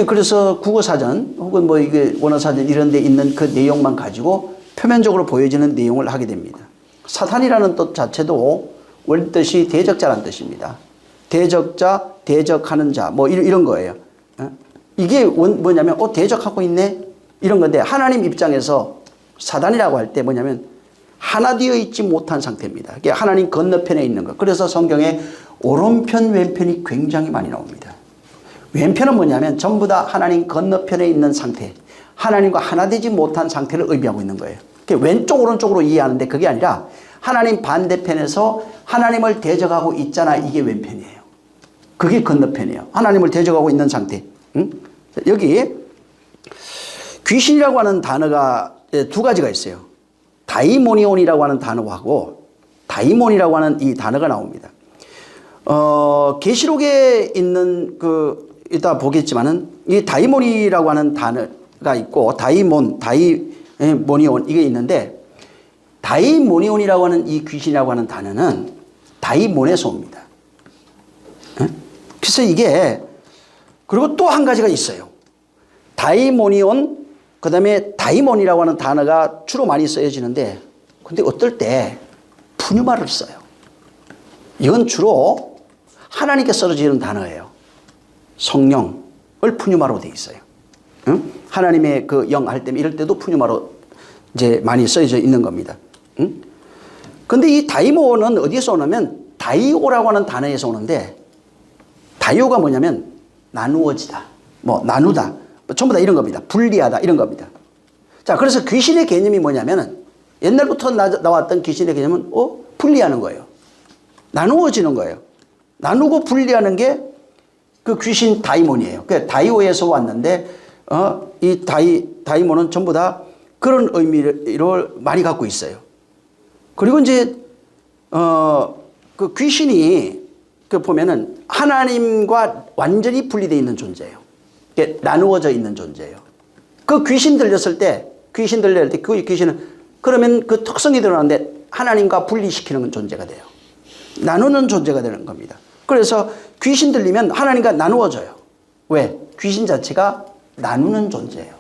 [SPEAKER 1] 그래서 국어사전 혹은 뭐 이게 원어사전 이런 데 있는 그 내용만 가지고 표면적으로 보여지는 내용을 하게 됩니다. 사탄이라는 뜻 자체도 원래 뜻이 대적자라는 뜻입니다. 대적자, 대적하는 자, 뭐 이런 거예요. 이게 뭐냐면, 대적하고 있네? 이런 건데, 하나님 입장에서 사단이라고 할 때 뭐냐면, 하나 되어 있지 못한 상태입니다. 하나님 건너편에 있는 거. 그래서 성경에 오른편, 왼편이 굉장히 많이 나옵니다. 왼편은 뭐냐면, 전부 다 하나님 건너편에 있는 상태. 하나님과 하나 되지 못한 상태를 의미하고 있는 거예요. 왼쪽, 오른쪽으로 이해하는데 그게 아니라, 하나님 반대편에서 하나님을 대적하고 있잖아. 이게 왼편이에요. 그게 건너편이에요. 하나님을 대적하고 있는 상태. 여기 귀신이라고 하는 단어가 두 가지가 있어요. 다이모니온이라고 하는 단어하고 다이몬이라고 하는 이 단어가 나옵니다. 계시록에 있는 이따 보겠지만은 이 다이몬이라고 하는 단어가 있고 다이몬, 다이모니온 이게 있는데 다이모니온이라고 하는 이 귀신이라고 하는 단어는 다이몬에서 옵니다. 그래서 이게 그리고 또 한 가지가 있어요. 다이모니온 그 다음에 다이몬이라고 하는 단어가 주로 많이 쓰여지는데 근데 어떨 때 푸뉴마를 써요. 이건 주로 하나님께 쓰여지는 단어예요. 성령을 푸뉴마로 되어 있어요. 하나님의 그 영 할 때 이럴 때도 푸뉴마로 이제 많이 쓰여져 있는 겁니다. 근데 이 다이모는 어디에서 오냐면 다이오라고 하는 단어에서 오는데 다이오가 뭐냐면 나누어지다, 뭐 나누다, 뭐 전부 다 이런 겁니다. 분리하다 이런 겁니다. 자, 그래서 귀신의 개념이 뭐냐면은 옛날부터 나왔던 귀신의 개념은 분리하는 거예요. 나누어지는 거예요. 나누고 분리하는 게 그 귀신 다이몬이에요. 그 다이오에서 왔는데 이 다이몬은 전부 다 그런 의미를 많이 갖고 있어요. 그리고 이제 그 귀신이 보면은 하나님과 완전히 분리되어 있는 존재예요. 나누어져 있는 존재예요. 그 귀신 들렸을 때 그 귀신은 그러면 그 특성이 드러나는데 하나님과 분리시키는 존재가 돼요. 나누는 존재가 되는 겁니다. 그래서 귀신 들리면 하나님과 나누어져요. 왜? 귀신 자체가 나누는 존재예요.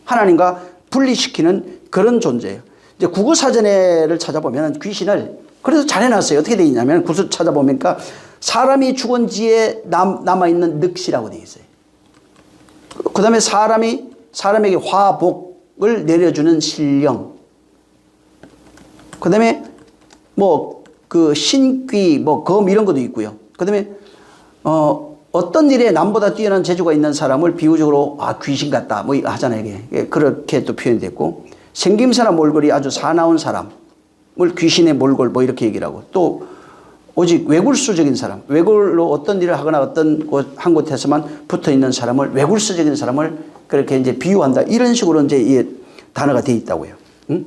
[SPEAKER 1] 하나님과 분리시키는 그런 존재예요. 이제 국어사전에를 찾아보면 귀신을 그래서 잘 해놨어요. 어떻게 되어 있냐면 구수 찾아보니까 사람이 죽은 지에 남아있는 늑시라고 되어 있어요. 그 다음에 사람에게 화복을 내려주는 신령. 그 다음에 신귀, 검 이런 것도 있고요. 그 다음에 어떤 일에 남보다 뛰어난 재주가 있는 사람을 비유적으로 귀신 같다 뭐 하잖아요. 이게 그렇게 또 표현됐고 생김새나 몰골이 아주 사나운 사람을 귀신의 몰골 뭐 이렇게 얘기를 하고 또 오직 외굴수적인 사람, 외굴로 어떤 일을 하거나 어떤 한 곳에서만 붙어 있는 사람을, 외굴수적인 사람을 그렇게 이제 비유한다. 이런 식으로 이제 이 단어가 되어 있다고요. 응?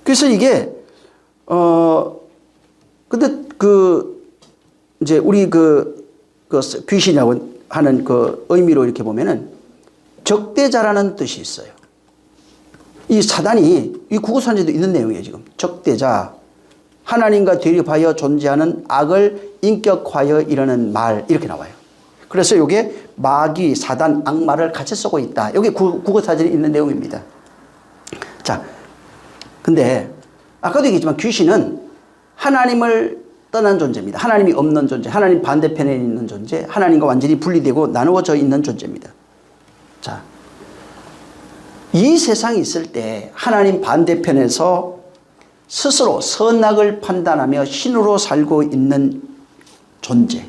[SPEAKER 1] 그래서 이게, 근데 이제 우리 귀신이라고 하는 그 의미로 이렇게 보면은 적대자라는 뜻이 있어요. 이 사단이 이 구구선지도 있는 내용이에요, 지금. 적대자. 하나님과 대립하여 존재하는 악을 인격화하여 이르는 말, 이렇게 나와요. 그래서 이게 마귀, 사단, 악마를 같이 쓰고 있다. 여기 국어사전에 있는 내용입니다. 자, 근데 아까도 얘기했지만 귀신은 하나님을 떠난 존재입니다. 하나님이 없는 존재, 하나님 반대편에 있는 존재, 하나님과 완전히 분리되고 나누어져 있는 존재입니다. 자, 이 세상이 있을 때 하나님 반대편에서 스스로 선악을 판단하며 신으로 살고 있는 존재,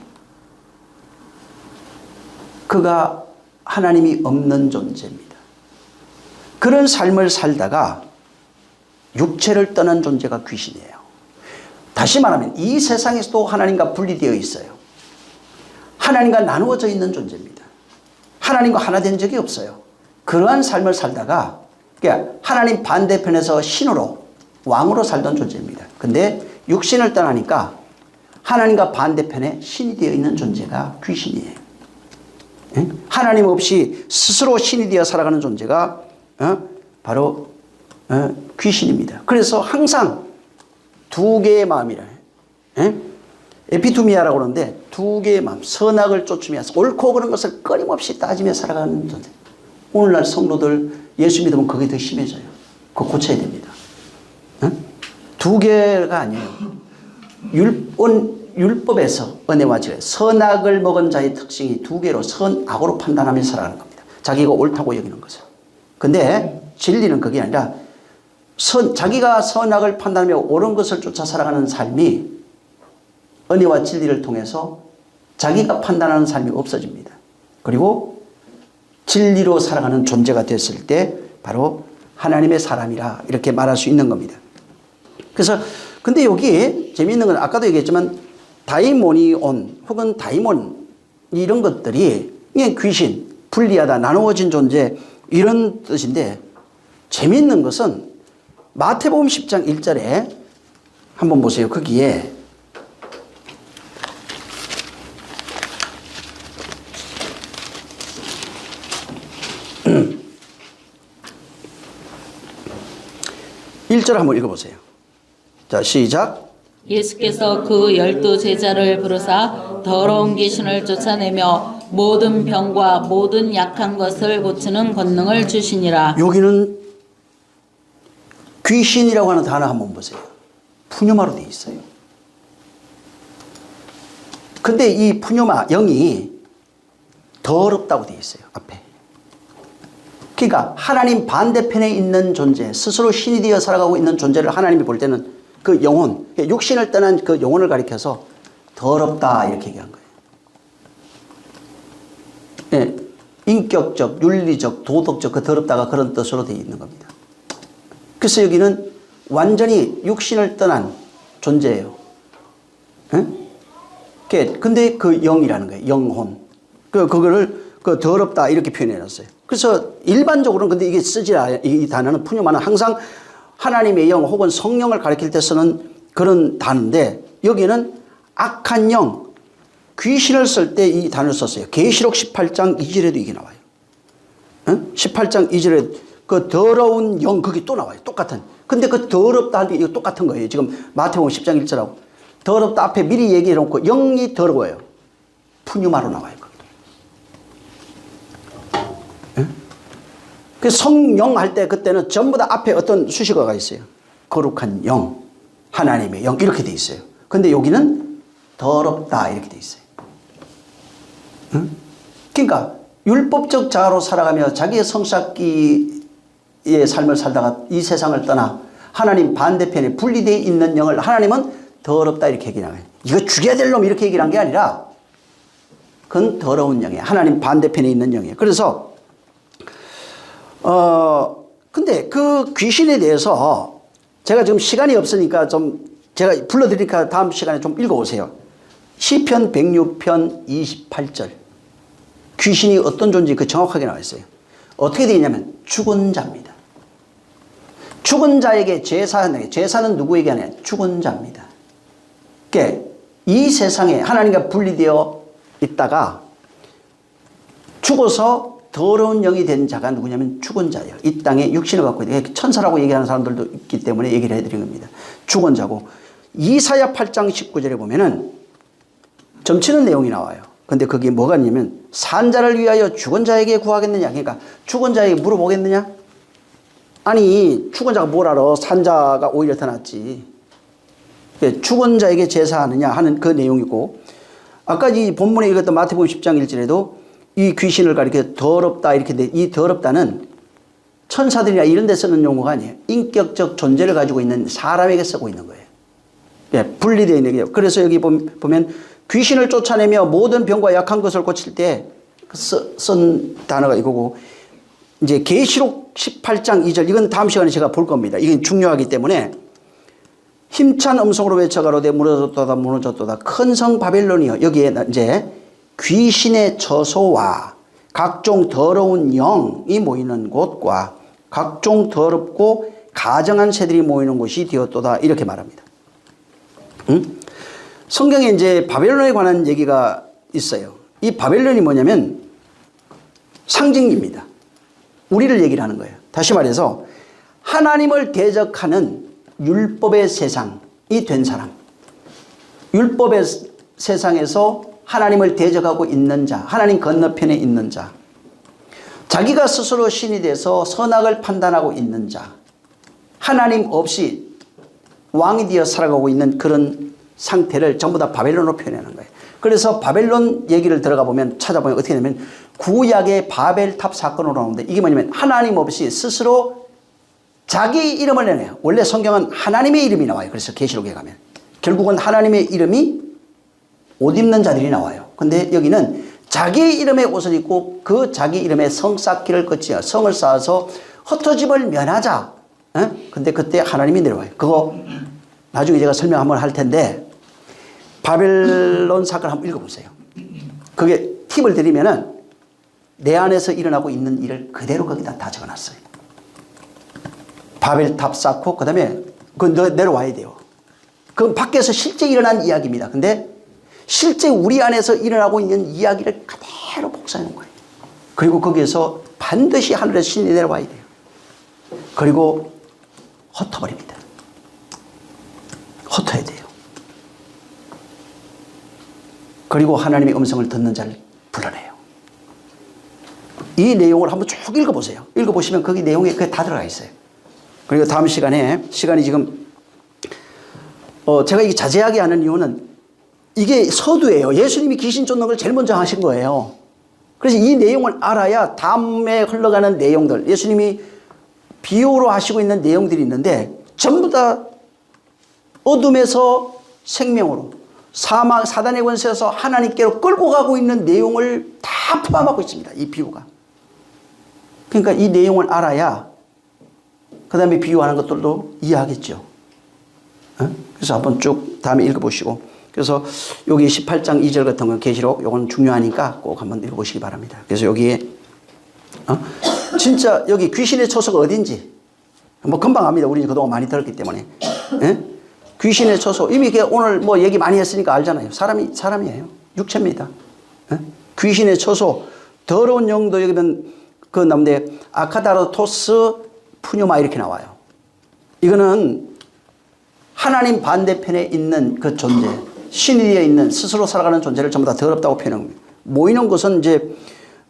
[SPEAKER 1] 그가 하나님이 없는 존재입니다. 그런 삶을 살다가 육체를 떠난 존재가 귀신이에요. 다시 말하면 이 세상에서도 하나님과 분리되어 있어요. 하나님과 나누어져 있는 존재입니다. 하나님과 하나 된 적이 없어요. 그러한 삶을 살다가 그러니까 하나님 반대편에서 신으로, 왕으로 살던 존재입니다. 근데 육신을 떠나니까 하나님과 반대편에 신이 되어 있는 존재가 귀신이에요. 하나님 없이 스스로 신이 되어 살아가는 존재가 바로 귀신입니다. 그래서 항상 두 개의 마음이라, 에피투미아라고 그러는데 두 개의 마음, 선악을 쫓으면서 옳고 그른 것을 끊임없이 따지며 살아가는 존재. 오늘날 성도들 예수 믿으면 그게 더 심해져요. 그거 고쳐야 됩니다. 두 개가 아니에요. 율법에서 은혜와 진리, 선악을 먹은 자의 특징이 두 개로 선악으로 판단하며 살아가는 겁니다. 자기가 옳다고 여기는 것을. 근데 진리는 그게 아니라 자기가 선악을 판단하며 옳은 것을 쫓아 살아가는 삶이 은혜와 진리를 통해서 자기가 판단하는 삶이 없어집니다. 그리고 진리로 살아가는 존재가 됐을 때 바로 하나님의 사람이라 이렇게 말할 수 있는 겁니다. 그래서 근데 여기 재미있는 건 아까도 얘기했지만 다이모니온 혹은 다이몬 이런 것들이 이게 귀신, 분리하다, 나누어진 존재 이런 뜻인데 재미있는 것은 마태복음 10장 1절에 한번 보세요. 거기에 일절 한번 읽어보세요. 자, 시작.
[SPEAKER 2] 예수께서 그 12 제자를 부르사 더러운 귀신을 쫓아내며 모든 병과 모든 약한 것을 고치는 권능을 주시니라.
[SPEAKER 1] 여기는 귀신이라고 하는 단어 한번 보세요. 푸뉴마로 되어 있어요. 근데 이 푸뉴마, 영이 더럽다고 되어 있어요. 앞에. 그러니까 하나님 반대편에 있는 존재, 스스로 신이 되어 살아가고 있는 존재를 하나님이 볼 때는 그 영혼, 육신을 떠난 그 영혼을 가리켜서 더럽다 이렇게 얘기한 거예요. 네, 인격적, 윤리적, 도덕적 그 더럽다가 그런 뜻으로 되어 있는 겁니다. 그래서 여기는 완전히 육신을 떠난 존재예요. 근데 그 영이라는 거예요. 영혼. 그거를 더럽다 이렇게 표현해 놨어요. 그래서 일반적으로는 근데 이게 이 단어는 푸뉴마는 항상 하나님의 영 혹은 성령을 가리킬 때 쓰는 그런 단어인데 여기는 악한 영, 귀신을 쓸 때 이 단어를 썼어요. 계시록 18장 2절에도 이게 나와요. 18장 2절에 그 더러운 영 거기 또 나와요. 똑같은. 근데 그 더럽다 할 때 이거 똑같은 거예요. 지금 마태복음 10장 1절하고 더럽다 앞에 미리 얘기해 놓고 영이 더러워요. 푸뉴마로 나와요. 그 성령 할 때 그때는 전부 다 앞에 어떤 수식어가 있어요. 거룩한 영, 하나님의 영 이렇게 돼 있어요. 근데 여기는 더럽다 이렇게 돼 있어요. 그러니까 율법적 자아로 살아가며 자기의 성취의 삶을 살다가 이 세상을 떠나 하나님 반대편에 분리되어 있는 영을 하나님은 더럽다 이렇게 얘기하는 거예요. 이거 죽여야 될 놈 이렇게 얘기를 한 게 아니라 그건 더러운 영이에요. 하나님 반대편에 있는 영이에요. 그래서 근데 그 귀신에 대해서 제가 지금 시간이 없으니까 좀 제가 불러드리니까 다음 시간에 좀 읽어보세요. 시편 106편 28절. 귀신이 어떤 존재 그 정확하게 나와 있어요. 어떻게 되어 있냐면 죽은 자입니다. 죽은 자에게 제사하는, 제사는 누구에게 하냐? 죽은 자입니다. 그러니까 이 세상에 하나님과 분리되어 있다가 죽어서 더러운 영이 된 자가 누구냐면 죽은 자예요. 이 땅에 육신을 갖고 있는 천사라고 얘기하는 사람들도 있기 때문에 얘기를 해드린 겁니다. 죽은 자고, 이사야 8장 19절에 보면은 점치는 내용이 나와요. 근데 거기에 뭐가 있냐면 산자를 위하여 죽은 자에게 구하겠느냐. 그러니까 죽은 자에게 물어보겠느냐. 아니 죽은 자가 뭘 알아. 산자가 오히려 더 낫지. 죽은 자에게 제사하느냐 하는 그 내용이고, 아까 이 본문에 읽었던 마태복음 10장 1절에도 이 귀신을 가리켜 더럽다 이렇게 돼. 이 더럽다는 천사들이나 이런 데 쓰는 용어가 아니에요. 인격적 존재를 가지고 있는 사람에게 쓰고 있는 거예요. 분리되어 있는 거예요. 그래서 여기 보면 귀신을 쫓아내며 모든 병과 약한 것을 고칠 때 쓴 단어가 이거고, 이제 계시록 18장 2절, 이건 다음 시간에 제가 볼 겁니다. 이건 중요하기 때문에 힘찬 음성으로 외쳐가로되 무너졌도다 무너졌도다 큰 성 바벨론이여. 여기에 이제 귀신의 처소와 각종 더러운 영이 모이는 곳과 각종 더럽고 가정한 새들이 모이는 곳이 되었도다 이렇게 말합니다. 성경에 이제 바벨론에 관한 얘기가 있어요. 이 바벨론이 뭐냐면 상징입니다. 우리를 얘기를 하는 거예요. 다시 말해서 하나님을 대적하는 율법의 세상이 된 사람, 율법의 세상에서 하나님을 대적하고 있는 자, 하나님 건너편에 있는 자, 자기가 스스로 신이 돼서 선악을 판단하고 있는 자, 하나님 없이 왕이 되어 살아가고 있는 그런 상태를 전부 다 바벨론으로 표현하는 거예요. 그래서 바벨론 얘기를 들어가 보면 찾아보면 어떻게 되냐면 구약의 바벨탑 사건으로 나오는데, 이게 뭐냐면 하나님 없이 스스로 자기 이름을 내네요. 원래 성경은 하나님의 이름이 나와요. 그래서 계시록에 가면 결국은 하나님의 이름이 옷 입는 자들이 나와요. 근데 여기는 자기 이름의 옷을 입고 그 자기 이름의 성 쌓기를 거치어 성을 쌓아서 흩어짐을 면하자. 근데 그때 하나님이 내려와요. 그거 나중에 제가 설명 한번 할 텐데, 바벨론 사건 한번 읽어보세요. 그게 팁을 드리면은 내 안에서 일어나고 있는 일을 그대로 거기다 다 적어놨어요. 바벨탑 쌓고 그 다음에 내려와야 돼요. 그건 밖에서 실제 일어난 이야기입니다. 근데 실제 우리 안에서 일어나고 있는 이야기를 그대로 복사하는 거예요. 그리고 거기에서 반드시 하늘에서 신이 내려와야 돼요. 그리고 흩어버립니다. 흩어야 돼요. 그리고 하나님의 음성을 듣는 자를 불러내요. 이 내용을 한번 쭉 읽어보세요. 읽어보시면 거기 내용에 그게 다 들어가 있어요. 그리고 다음 시간에, 시간이 지금 제가 이게 자세하게 하는 이유는 이게 서두예요. 예수님이 귀신 쫓는 걸 제일 먼저 하신 거예요. 그래서 이 내용을 알아야 다음에 흘러가는 내용들, 예수님이 비유로 하시고 있는 내용들이 있는데 전부 다 어둠에서 생명으로, 사망, 사단의 권세에서 하나님께로 끌고 가고 있는 내용을 다 포함하고 있습니다. 이 비유가. 그러니까 이 내용을 알아야 그 다음에 비유하는 것들도 이해하겠죠. 그래서 한번 쭉 다음에 읽어보시고, 그래서 여기 18장 2절 같은 건 계시록, 요건 중요하니까 꼭 한번 읽어보시기 바랍니다. 그래서 여기에 진짜 여기 귀신의 처소가 어딘지 뭐 금방 압니다. 우리 그동안 많이 들었기 때문에. 귀신의 처소, 이미 오늘 뭐 얘기 많이 했으니까 알잖아요. 사람이에요. 육체입니다. 귀신의 처소, 더러운 영도 여기면 그 나오는데 아카다로토스 푸뉴마 이렇게 나와요. 이거는 하나님 반대편에 있는 그 존재, 신이 되어 있는 스스로 살아가는 존재를 전부 다 더럽다고 표현합니다. 모이는 것은 이제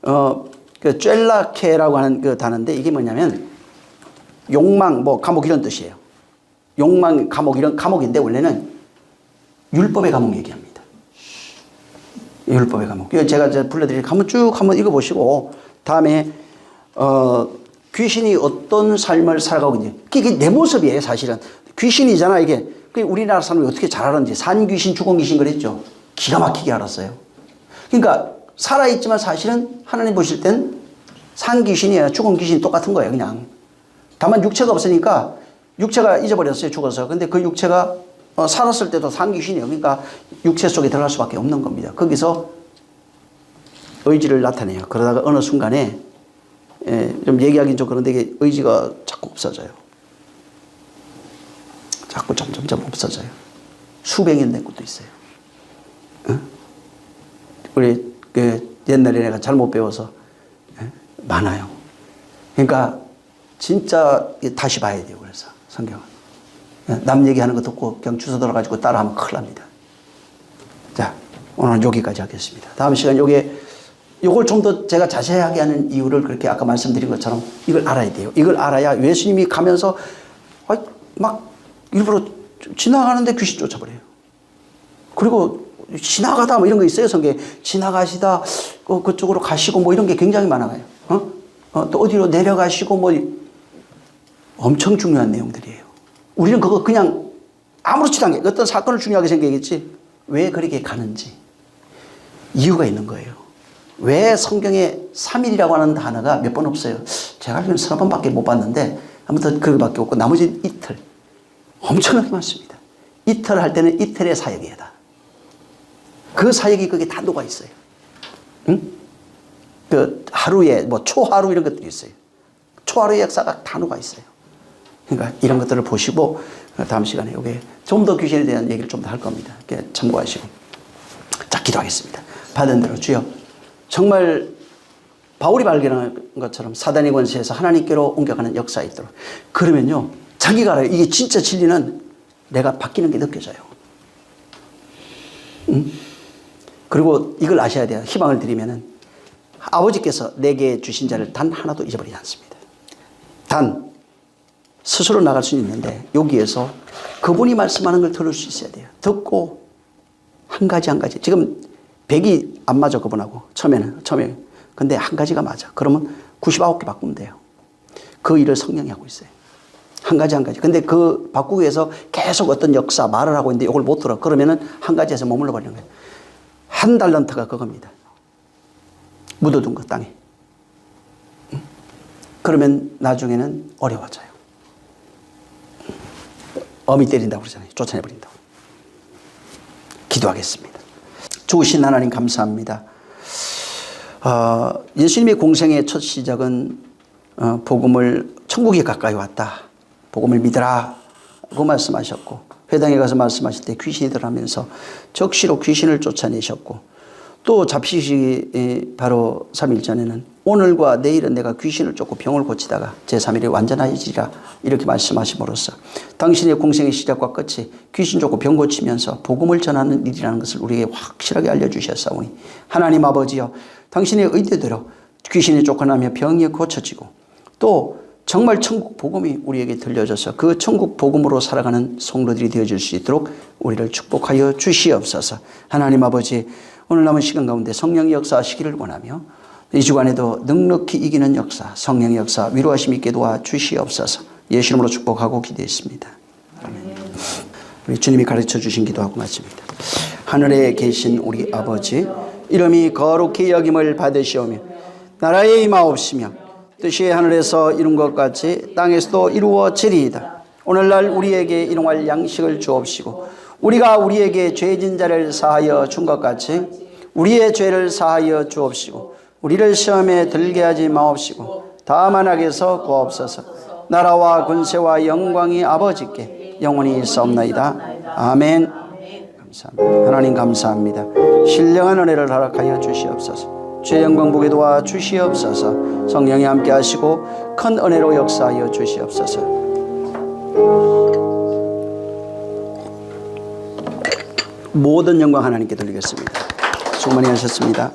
[SPEAKER 1] 그 쨘라케라고 하는 그 단어인데, 이게 뭐냐면 욕망, 뭐 감옥 이런 뜻이에요. 욕망, 감옥 이런 감옥인데 원래는 율법의 감옥 얘기합니다. 율법의 감옥. 제가 불러드리니까 한번 읽어보시고 다음에 귀신이 어떤 삶을 살아가고 있는지, 이게 내 모습이에요. 사실은 귀신이잖아 이게. 우리나라 사람이 어떻게 잘 알았는지, 산 귀신, 죽은 귀신 그랬죠. 기가 막히게 알았어요. 그러니까 살아있지만 사실은 하나님 보실 땐 산 귀신이야 죽은 귀신이 똑같은 거예요. 그냥 다만 육체가 없으니까, 육체가 잊어버렸어요. 죽어서. 근데 그 육체가 살았을 때도 산 귀신이에요. 그러니까 육체 속에 들어갈 수밖에 없는 겁니다. 거기서 의지를 나타내요. 그러다가 어느 순간에 좀 얘기하긴 좀 그런데 이게 의지가 자꾸 없어져요. 자꾸 점점 없어져요. 수백 년 된 것도 있어요. 우리 옛날에 내가 잘못 배워서 많아요. 그러니까 진짜 다시 봐야 돼요. 그래서 성경은 남 얘기하는 거 듣고 그냥 주워 들어가지고 따라하면 큰일 납니다. 자, 오늘은 여기까지 하겠습니다. 다음 시간 요걸 좀 더 제가 자세하게 하는 이유를 그렇게 아까 말씀드린 것처럼 이걸 알아야 돼요. 이걸 알아야 예수님이 가면서 막 일부러 지나가는데 귀신 쫓아버려요. 그리고 지나가다 뭐 이런 거 있어요. 성경에 지나가시다 그쪽으로 가시고 뭐 이런 게 굉장히 많아요. 또 어디로 내려가시고 뭐 엄청 중요한 내용들이에요. 우리는 그거 그냥 아무렇지도 않게 어떤 사건을 중요하게 생각했지 왜 그렇게 가는지 이유가 있는 거예요. 왜 성경에 3일이라고 하는 단어가 몇 번 없어요. 제가 알기로는 3번밖에 못 봤는데 아무튼 그거밖에 없고 나머지는 이틀. 엄청나게 많습니다. 이틀 할 때는 이틀의 사역이에요. 다. 그 사역이 거기에 단도가 있어요. 응? 그 하루에 뭐 초하루 이런 것들이 있어요. 초하루의 역사가 단어가 있어요. 그러니까 이런 것들을 보시고 다음 시간에 여기 좀 더 귀신에 대한 얘기를 좀 더 할 겁니다. 참고하시고. 자, 기도하겠습니다. 받은 대로 주여 정말 바울이 발견한 것처럼 사단의 권세에서 하나님께로 옮겨가는 역사가 있도록. 그러면요 자기가 알아요. 이게 진짜 진리는 내가 바뀌는 게 느껴져요. 그리고 이걸 아셔야 돼요. 희망을 드리면은 아버지께서 내게 주신 자를 단 하나도 잊어버리지 않습니다. 단 스스로 나갈 수는 있는데 여기에서 그분이 말씀하는 걸 들을 수 있어야 돼요. 듣고 한 가지 지금 100이 안 맞아 그분하고 처음에 근데 한 가지가 맞아. 그러면 99개 바꾸면 돼요. 그 일을 성령이 하고 있어요. 한 가지 근데 그 바꾸기 위해서 계속 어떤 역사 말을 하고 있는데 이걸 못 들어. 그러면은 한 가지에서 머물러 버리는 거예요. 한 달란트가 그겁니다. 묻어둔 거 땅에. 그러면 나중에는 어려워져요. 어미 때린다고 그러잖아요. 쫓아내버린다고. 기도하겠습니다. 좋으신 하나님 감사합니다. 예수님의 공생의 첫 시작은 복음을 천국이 가까이 왔다. 복음을 믿으라. 고 말씀하셨고 회당에 가서 말씀하실 때 귀신이 들어가면서 적시로 귀신을 쫓아내셨고 또 잡히시기 바로 3일 전에는 오늘과 내일은 내가 귀신을 쫓고 병을 고치다가 제3일에 완전하여지리라 이렇게 말씀하심으로써 당신의 공생의 시작과 끝이 귀신 쫓고 병 고치면서 복음을 전하는 일이라는 것을 우리에게 확실하게 알려주셨사오니 하나님 아버지여 당신의 의대대로 귀신이 쫓겨나며 병이 고쳐지고 또 정말 천국 복음이 우리에게 들려져서 그 천국 복음으로 살아가는 성도들이 되어질 수 있도록 우리를 축복하여 주시옵소서. 하나님 아버지 오늘 남은 시간 가운데 성령의 역사하시기를 원하며 이 주간에도 넉넉히 이기는 역사 성령의 역사 위로하심 있게 도와주시옵소서. 예수 이름으로 축복하고 기도했습니다. 아멘. 우리 주님이 가르쳐 주신 기도하고 마칩니다. 하늘에 계신 우리 아버지 이름이 거룩히 여김을 받으시오며 나라에 임하옵시며 뜻이 하늘에서 이룬 것 같이 땅에서도 이루어지리이다. 오늘날 우리에게 일용할 양식을 주옵시고 우리가 우리에게 죄진 자를 사하여 준 것 같이 우리의 죄를 사하여 주옵시고 우리를 시험에 들게 하지 마옵시고 다만 악에서 구하옵소서. 나라와 권세와 영광이 아버지께 영원히 있사옵나이다. 아멘. 감사합니다. 하나님 감사합니다. 신령한 은혜를 허락하여 주시옵소서. 주의 영광 보게 도와 주시옵소서. 성령이 함께 하시고 큰 은혜로 역사하여 주시옵소서. 모든 영광 하나님께 돌리겠습니다. 수고 많이 하셨습니다.